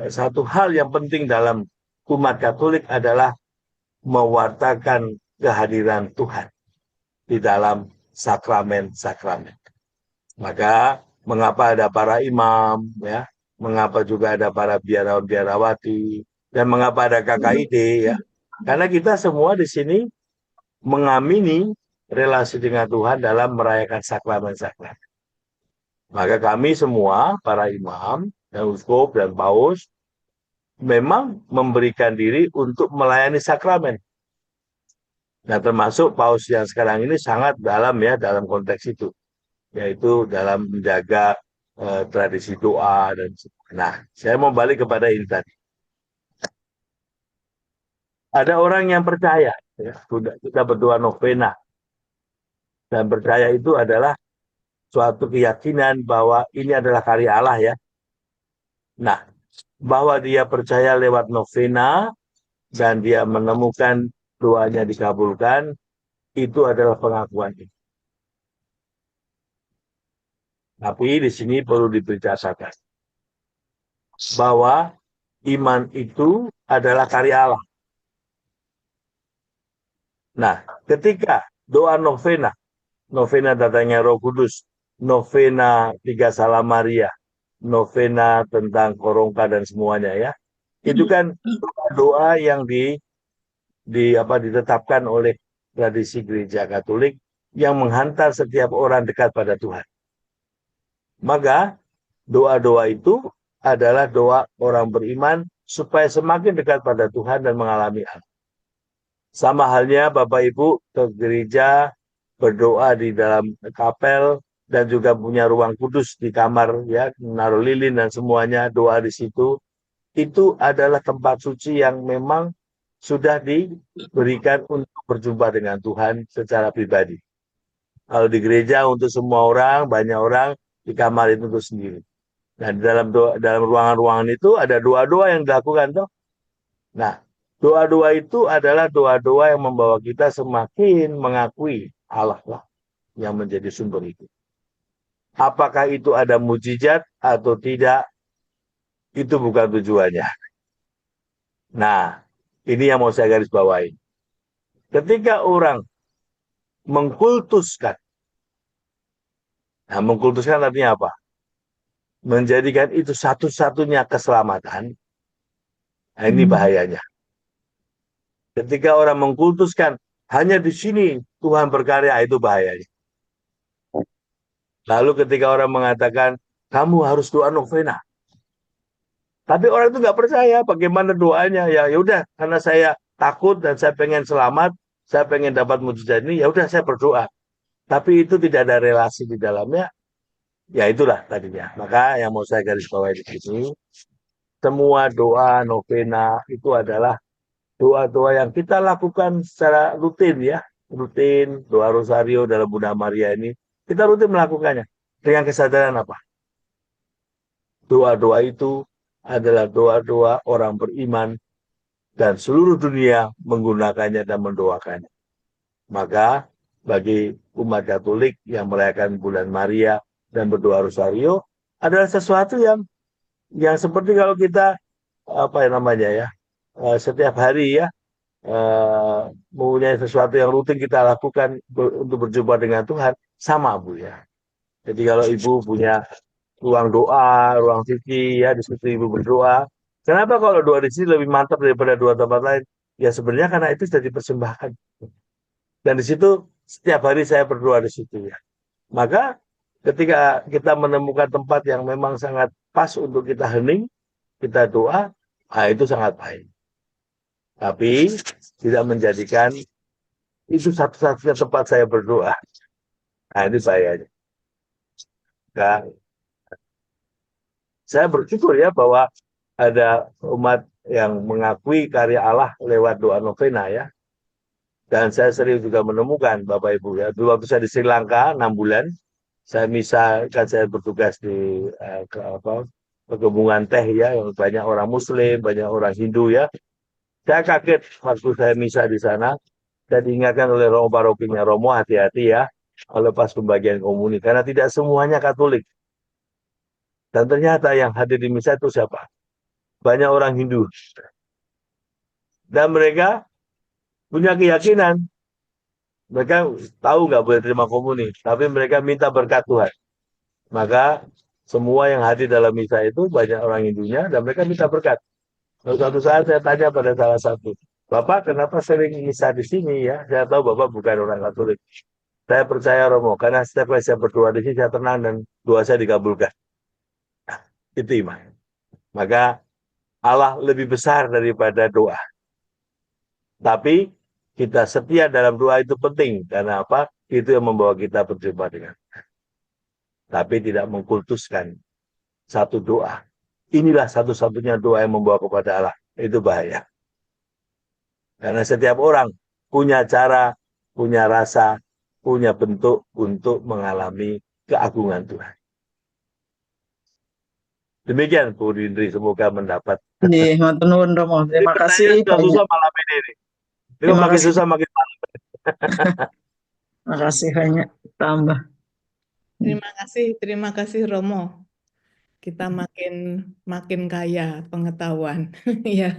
satu hal yang penting dalam umat Katolik adalah mewartakan kehadiran Tuhan di dalam sakramen-sakramen. Maka mengapa ada para imam ya, mengapa juga ada para biarawan-biarawati, dan mengapa ada KKID ya? Karena kita semua di sini mengamini relasi dengan Tuhan dalam merayakan sakramen-sakramen. Maka kami semua, para imam, dan uskup, dan paus, memang memberikan diri untuk melayani sakramen. Nah, termasuk paus yang sekarang ini sangat dalam ya dalam konteks itu, yaitu dalam menjaga tradisi doa dan nah, saya mau balik kepada ini tadi. Ada orang yang percaya, ya, kita berdoa novena dan percaya itu adalah suatu keyakinan bahwa ini adalah karya Allah ya. Nah, bahwa dia percaya lewat novena dan dia menemukan doanya dikabulkan, itu adalah pengakuan. Tapi di sini perlu diberitakan bahwa iman itu adalah karya Allah. Nah, ketika doa novena, novena datangnya Roh Kudus, novena Tiga Salam Maria, novena tentang Korongka dan semuanya ya, itu kan doa yang ditetapkan oleh tradisi gereja Katolik yang menghantar setiap orang dekat pada Tuhan. Maka doa-doa itu adalah doa orang beriman supaya semakin dekat pada Tuhan dan mengalami Allah. Sama halnya Bapak Ibu ke gereja berdoa di dalam kapel dan juga punya ruang kudus di kamar ya, menaruh lilin dan semuanya doa di situ. Itu adalah tempat suci yang memang sudah diberikan untuk berjumpa dengan Tuhan secara pribadi. Kalau di gereja untuk semua orang, banyak orang, di kamar itu untuk sendiri. Nah, di dalam ruangan-ruangan itu ada doa-doa yang dilakukan toh. Nah, doa-doa itu adalah doa-doa yang membawa kita semakin mengakui Allah lah yang menjadi sumber itu. Apakah itu ada mujizat atau tidak, itu bukan tujuannya. Nah, ini yang mau saya garis bawahi. Ketika orang mengkultuskan, nah mengkultuskan artinya apa? Menjadikan itu satu-satunya keselamatan, nah ini bahayanya. Ketika orang mengkultuskan, hanya di sini Tuhan berkarya, itu bahayanya. Lalu ketika orang mengatakan, kamu harus doa novena. Tapi orang itu nggak percaya bagaimana doanya. Ya udah, karena saya takut dan saya pengen selamat, saya pengen dapat mujizat ini, ya udah saya berdoa. Tapi itu tidak ada relasi di dalamnya. Ya itulah tadinya. Maka yang mau saya garis bawahi di sini, semua doa novena itu adalah doa-doa yang kita lakukan secara rutin ya. Rutin, doa rosario dalam Bunda Maria ini. Kita rutin melakukannya. Dengan kesadaran apa? Doa-doa itu adalah doa-doa orang beriman dan seluruh dunia menggunakannya dan mendoakannya. Maka bagi umat Katolik yang merayakan bulan Maria dan berdoa rosario adalah sesuatu yang seperti kalau kita setiap hari ya mempunyai sesuatu yang rutin kita lakukan untuk berjumpa dengan Tuhan, sama Bu ya. Jadi kalau Ibu punya ruang doa, ruang suci ya, di situ Ibu berdoa. Kenapa kalau doa di sini lebih mantap daripada doa tempat lain? Ya sebenarnya karena itu sudah dipersembahkan. Dan di situ setiap hari saya berdoa di situ ya. Maka ketika kita menemukan tempat yang memang sangat pas untuk kita hening, kita doa, itu sangat baik. Tapi tidak menjadikan itu satu-satunya tempat saya berdoa. Nah ini bahayanya. Nah, saya bersyukur ya bahwa ada umat yang mengakui karya Allah lewat doa novena ya. Dan saya sering juga menemukan Bapak Ibu ya. Dulu waktu saya di Sri Lanka 6 bulan, saya bertugas di perkebunan teh ya, yang banyak orang Muslim, banyak orang Hindu ya. Saya kaget waktu saya misa di sana. Saya diingatkan oleh Romo Parokinya, Romo hati-hati ya kalau pas pembagian komuni, karena tidak semuanya Katolik. Dan ternyata yang hadir di misa itu siapa? Banyak orang Hindu. Dan mereka punya keyakinan. Mereka tahu nggak boleh terima komuni, tapi mereka minta berkat Tuhan. Maka semua yang hadir dalam misa itu banyak orang Hindunya dan mereka minta berkat. Lalu suatu saat saya tanya pada salah satu, Bapak kenapa sering misa di sini ya? Saya tahu Bapak bukan orang Katolik. Saya percaya Romo, karena setiap kali saya berdoa di sini saya tenang dan doa saya dikabulkan. Itu iman. Maka Allah lebih besar daripada doa. Tapi kita setia dalam doa itu penting. Karena apa? Itu yang membawa kita berjumpa dengan. Tapi tidak mengkultuskan satu doa. Inilah satu-satunya doa yang membawa kepada Allah. Itu bahaya. Karena setiap orang punya cara, punya rasa, punya bentuk untuk mengalami keagungan Tuhan. Demikian Bu Rindri, semoga mendapat. Nggih, matur nuwun Romo. Ini Terima kasih pertanyaan sudah banyak. susah malam ini. Ini Terima makin kasih. susah makin malam. Terima kasih banyak. Tambah. Terima kasih Romo. Kita makin kaya pengetahuan. Ya.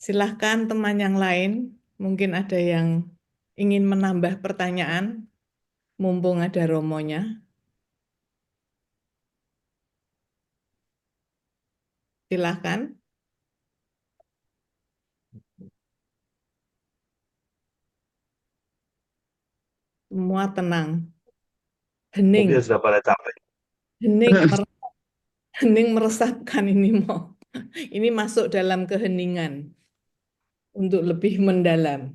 Silahkan teman yang lain, mungkin ada yang ingin menambah pertanyaan, mumpung ada Romonya. Silahkan. Semua tenang. Hening. Dia sudah pada capek. Hening meresapkan ini mau. Ini masuk dalam keheningan untuk lebih mendalam.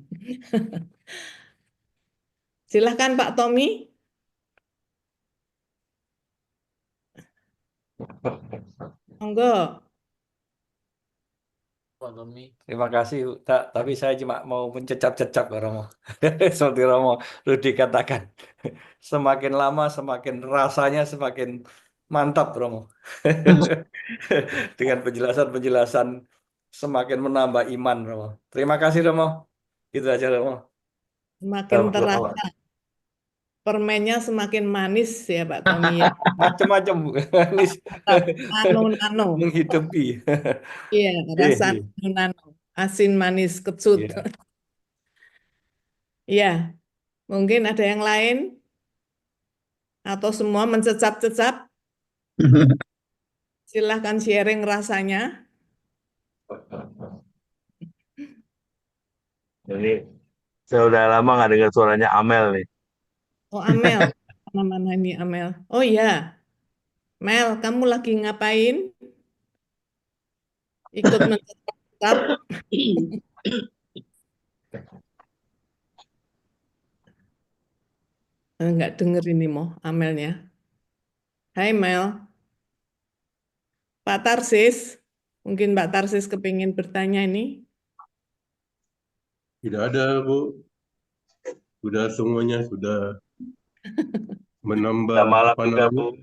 Silahkan Pak Tommy. Monggo. Terima kasih, tapi saya cuma mau mencecap-cecap Romo. Seperti Romo Rudi katakan, semakin lama semakin rasanya semakin mantap Romo. Dengan penjelasan-penjelasan semakin menambah iman Romo. Terima kasih Romo. Itu aja Romo. Semakin terasa. Permennya semakin manis ya Pak Tommy ya. Macam-macam manis. Nano-nano. Menghidupi. Iya, rasa nano. Asin manis kecut. Iya. Mungkin ada yang lain? Atau semua mencecap-cecap? Silahkan sharing rasanya. Ini saya udah lama nggak dengar suaranya Amel nih. Oh Amel, mana ini Amel? Oh iya, Mel, kamu lagi ngapain? Ikut mencecap-cecap? Nggak denger ini mau Amelnya. Hai Mel. Pak Tarsis, mungkin Pak Tarsis kepingin bertanya ini. Tidak ada, Bu. Sudah semuanya sudah menambah malam juga, Bu.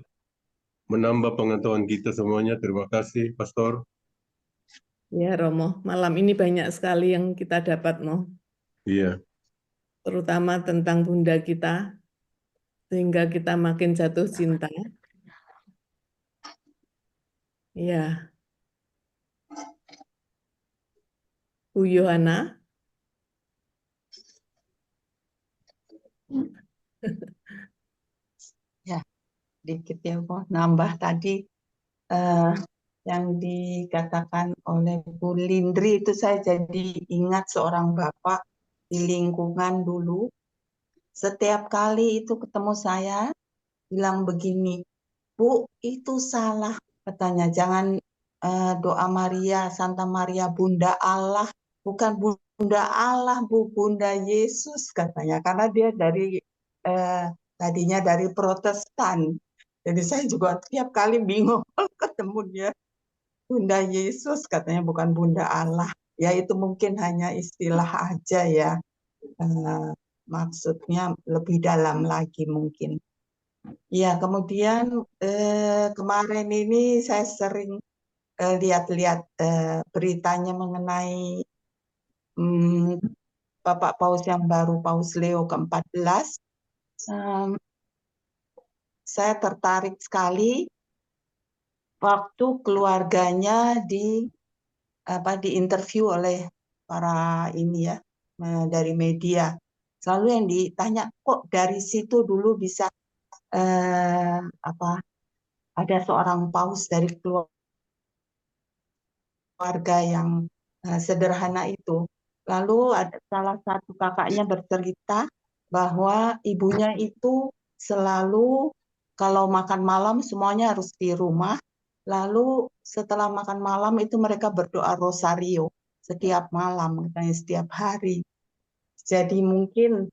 Menambah pengetahuan kita semuanya. Terima kasih, Pastor. Ya, Romo. Malam ini banyak sekali yang kita dapat, Mo. Iya. Terutama tentang Bunda kita, sehingga kita makin jatuh cinta. Ya. Bu Yohana. Ya, dikit ya, Bu. Nambah tadi yang dikatakan oleh Bu Lindri itu saya jadi ingat seorang bapak di lingkungan dulu. Setiap kali itu ketemu saya, bilang begini, Bu, itu salah. Katanya, jangan doa Maria, Santa Maria, Bunda Allah. Bukan Bunda Allah, Bu, Bunda Yesus katanya. Karena dia dari tadinya dari Protestan. Jadi saya juga tiap kali bingung ketemu dia. Bunda Yesus katanya bukan Bunda Allah. Ya itu mungkin hanya istilah aja ya. Maksudnya lebih dalam lagi mungkin. Ya kemudian kemarin ini saya sering lihat-lihat beritanya mengenai Bapak Paus yang baru, Paus Leo ke-14. Saya tertarik sekali waktu keluarganya diinterview oleh para ini ya dari media. Selalu yang ditanya, kok dari situ dulu bisa ada seorang paus dari keluarga yang sederhana itu. Lalu ada salah satu kakaknya bercerita bahwa ibunya itu selalu kalau makan malam semuanya harus di rumah. Lalu setelah makan malam itu mereka berdoa rosario. setiap malam, katanya setiap hari. Jadi mungkin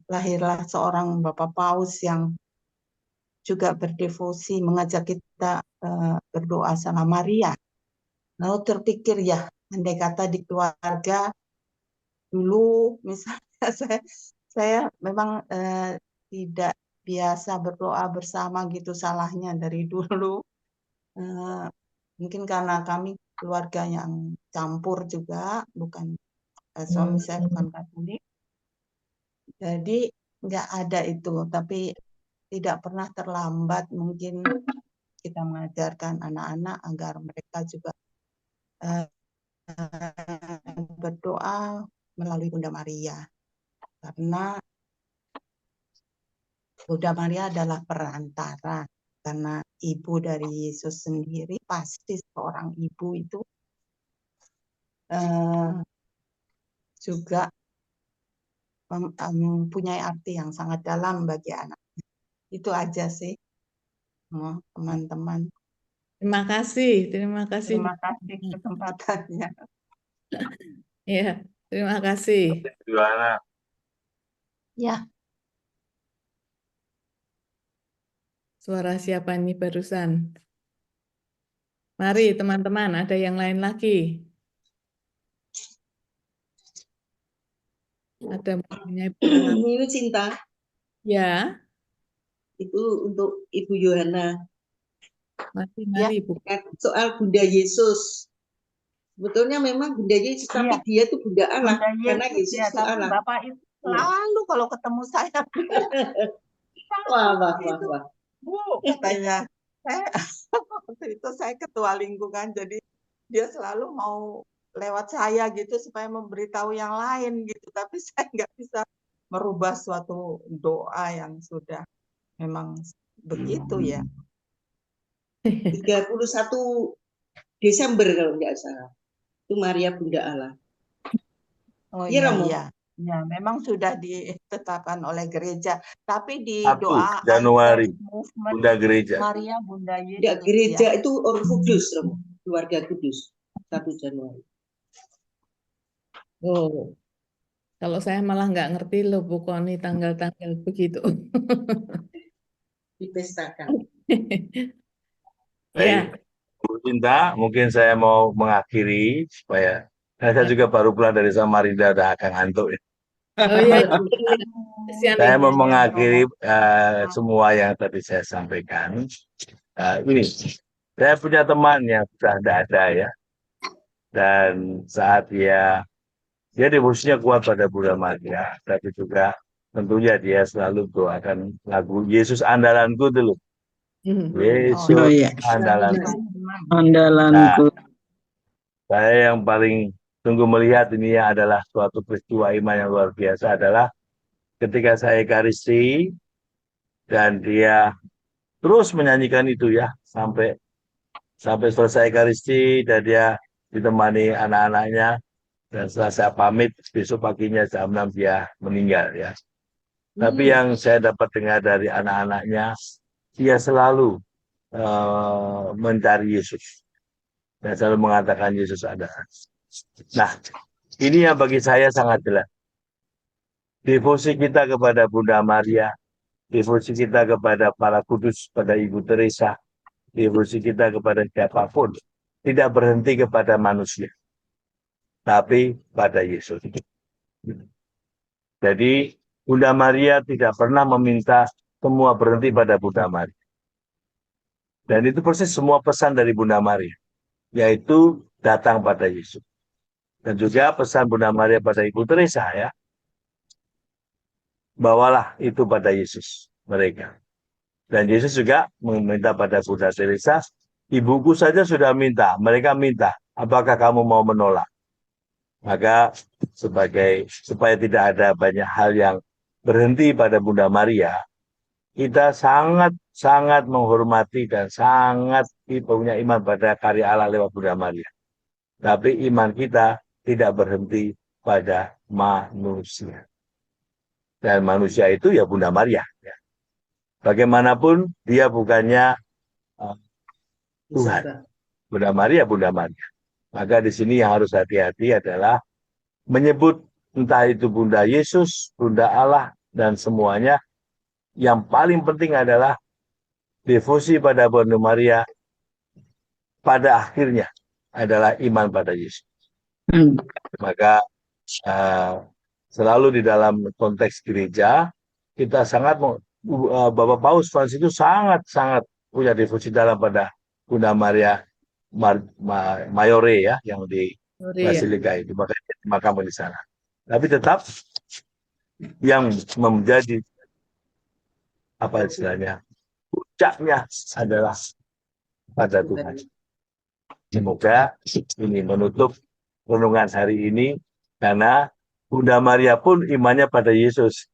lahirlah seorang Bapak Paus yang juga berdevosi, mengajak kita berdoa sama Maria. Lalu terpikir ya, andai kata di keluarga dulu misalnya saya memang tidak biasa berdoa bersama gitu, salahnya dari dulu. Mungkin karena kami keluarga yang campur juga, bukan suami saya bukan Katolik, jadi nggak ada itu. Tapi tidak pernah terlambat mungkin kita mengajarkan anak-anak agar mereka juga berdoa melalui Bunda Maria, karena Bunda Maria adalah perantara. Karena ibu dari Yesus sendiri, pasti seorang ibu itu juga mempunyai arti yang sangat dalam bagi anak. Itu aja sih, teman-teman. Terima kasih. Terima kasih kesempatannya. Ya, terima kasih. Gimana? Ya, Suara siapa ini barusan? Mari teman-teman, ada yang lain lagi. Ada mempunyai pengalaman. Ini Cinta, Ya, itu untuk Ibu Yohana. mari Bu. Soal Bunda Yesus. Sebetulnya memang Bunda Yesus, tapi dia itu Bunda Allah. Bunda Karena Yesus, Yesus ya, itu tapi Allah. Bapak itu selalu kalau ketemu saya, Wah. Bu, katanya. Waktu itu saya ketua lingkungan, jadi dia selalu mau lewat saya gitu supaya memberitahu yang lain gitu. Tapi saya nggak bisa merubah suatu doa yang sudah memang begitu ya. 31 Desember kalau nggak salah. Itu Maria Bunda Allah. Oh Iya, iya, Romo? iya. Ya, memang sudah ditetapkan oleh gereja. Tapi di 1 doa Januari, Iconic Movement, Bunda Gereja. Maria Bunda Yesus. Enggak, gereja ya. itu orang kudus, Romo. Keluarga kudus. 1 Januari. Oh, kalau saya malah nggak ngerti loh Bu Koni tanggal-tanggal begitu. Dipestakan. Ya, Baik, Bu Cinta, mungkin saya mau mengakhiri supaya saya juga baru pulang dari Samarinda, udah agak ngantuk ya. oh iya, kasihan Saya Ibu. mau mengakhiri semua yang tadi saya sampaikan. Ini, saya punya teman yang sudah tidak ada ya, dan saat dia devosinya kuat pada Bunda Maria, tapi juga tentunya dia selalu doakan lagu Yesus Andalanku dulu. Yesus Oh iya, Andalanku. andalanku. Saya yang paling tunggu melihat ini adalah suatu peristiwa iman yang luar biasa adalah ketika saya Ekaristi dan dia terus menyanyikan itu ya sampai selesai Ekaristi dan dia ditemani anak-anaknya, dan setelah saya pamit besok paginya jam 6 dia meninggal ya. Tapi yang saya dapat dengar dari anak-anaknya, dia selalu mencari Yesus dan selalu mengatakan Yesus ada. Nah, ini yang bagi saya sangat jelas. Devosi kita kepada Bunda Maria, devosi kita kepada para kudus, pada Ibu Teresa, devosi kita kepada siapapun, tidak berhenti kepada manusia, tapi pada Yesus. Jadi, Bunda Maria tidak pernah meminta semua berhenti pada Bunda Maria. Dan itu persis semua pesan dari Bunda Maria, yaitu datang pada Yesus. Dan juga pesan Bunda Maria pada Ibu Teresa ya, bawalah itu pada Yesus mereka. Dan Yesus juga meminta pada Bunda Teresa, ibuku saja sudah minta, mereka minta, apakah kamu mau menolak? Maka supaya tidak ada banyak hal yang berhenti pada Bunda Maria, kita sangat menghormati dan sangat punya iman pada karya Allah lewat Bunda Maria. Tapi iman kita tidak berhenti pada manusia. Dan manusia itu ya Bunda Maria. Ya. Bagaimanapun dia bukannya Tuhan. Bunda Maria. Maka di sini yang harus hati-hati adalah menyebut entah itu Bunda Yesus, Bunda Allah, dan semuanya. Yang paling penting adalah devosi pada Bunda Maria pada akhirnya adalah iman pada Yesus. Maka selalu di dalam konteks gereja, kita sangat, Bapak Paus Francis itu sangat-sangat punya devosi dalam pada Bunda Maria Mayore ya, yang di Basilika itu, makanya makam di sana. Tapi tetap yang menjadi apa istilahnya puncaknya adalah pada Tuhan. Semoga ini menutup renungan hari ini, karena Bunda Maria pun imannya pada Yesus,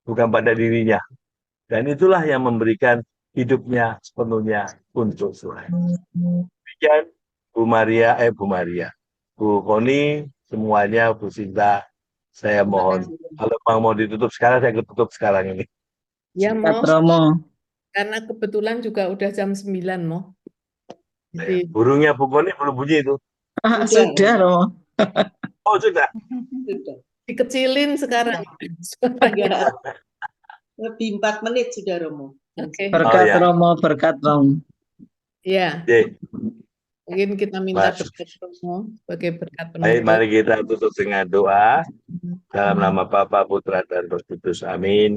bukan pada dirinya. Dan itulah yang memberikan hidupnya sepenuhnya untuk Tuhan. Demikian Bu Maria, Bu Koni, semuanya, Bu Sinta, saya mohon, kalau mau ditutup sekarang, saya tutup sekarang ini. Ya, Romo. Karena kebetulan juga udah jam 9, Mo. Jadi, burungnya Bu Koni belum bunyi itu. Sudah, Romo. Oh, sudah. Dikecilin sekarang. Enggak. Lebih 4 menit sudah, Romo. Oke. Berkat Romo, berkat Romo. Ya. Mungkin kita minta berkat Romo sebagai berkat penutup. Baik, mari kita tutup dengan doa. Dalam nama Bapa, Putra, dan Roh Kudus. Amin.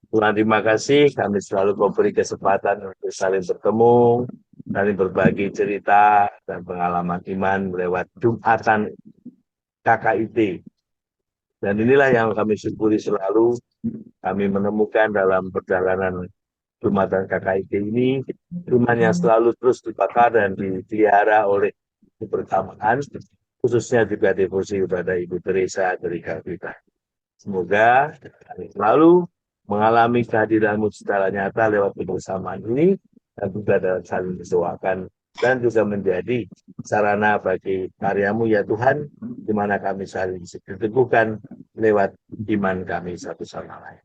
Tuhan, terima kasih. Kami selalu memberi kesempatan untuk saling bertemu, saling berbagi cerita dan pengalaman iman lewat Jumatan KKIT. Dan inilah yang kami syukuri selalu. Kami menemukan dalam perjalanan Jumatan KKIT ini, iman yang selalu terus dibakar dan dipelihara oleh kebersamaan, khususnya juga devosi kepada Ibu Teresa dari Calcutta. Semoga kami selalu mengalami kehadiran-Mu secara nyata lewat kebersamaan ini, dan juga dalam saling berdoakan, dan juga menjadi sarana bagi karya-Mu ya Tuhan, di mana kami saling diteguhkan lewat iman kami satu sama lain.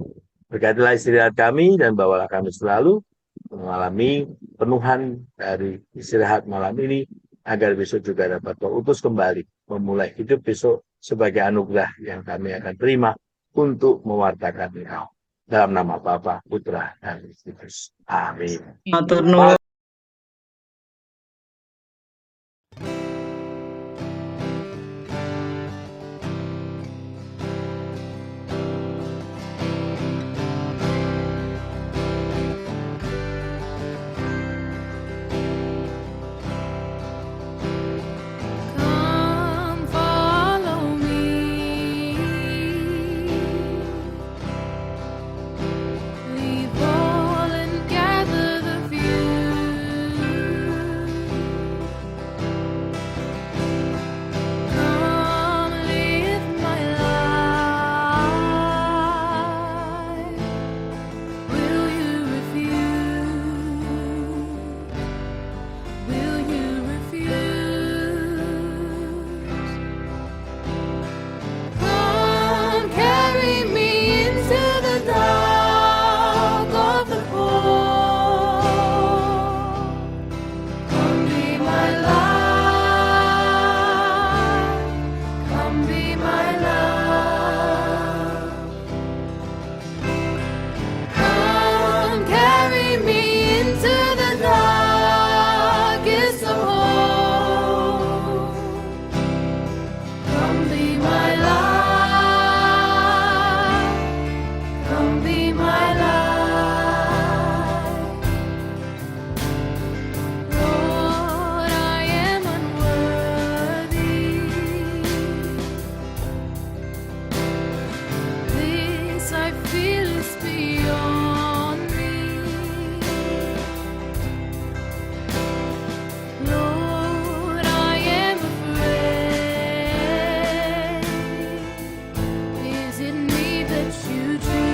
Berkatilah istirahat kami, dan bawalah kami selalu mengalami penuhan dari istirahat malam ini, agar besok juga dapat utus kembali, memulai hidup besok sebagai anugerah yang kami akan terima untuk mewartakan Engkau. Dalam nama Bapa, Putra, dan Roh Kudus. Amin. Come follow me, leave all and gather the few. Come live my life. Will you refuse? Will you refuse? Come carry me into the dark of the fall. Come be my light. Come be my love. Come carry me into the darkest of holes. Come be my light. Come be my light. Lord, I am unworthy. This I feel is beyond me. Lord, I am afraid. Is it me that you choose?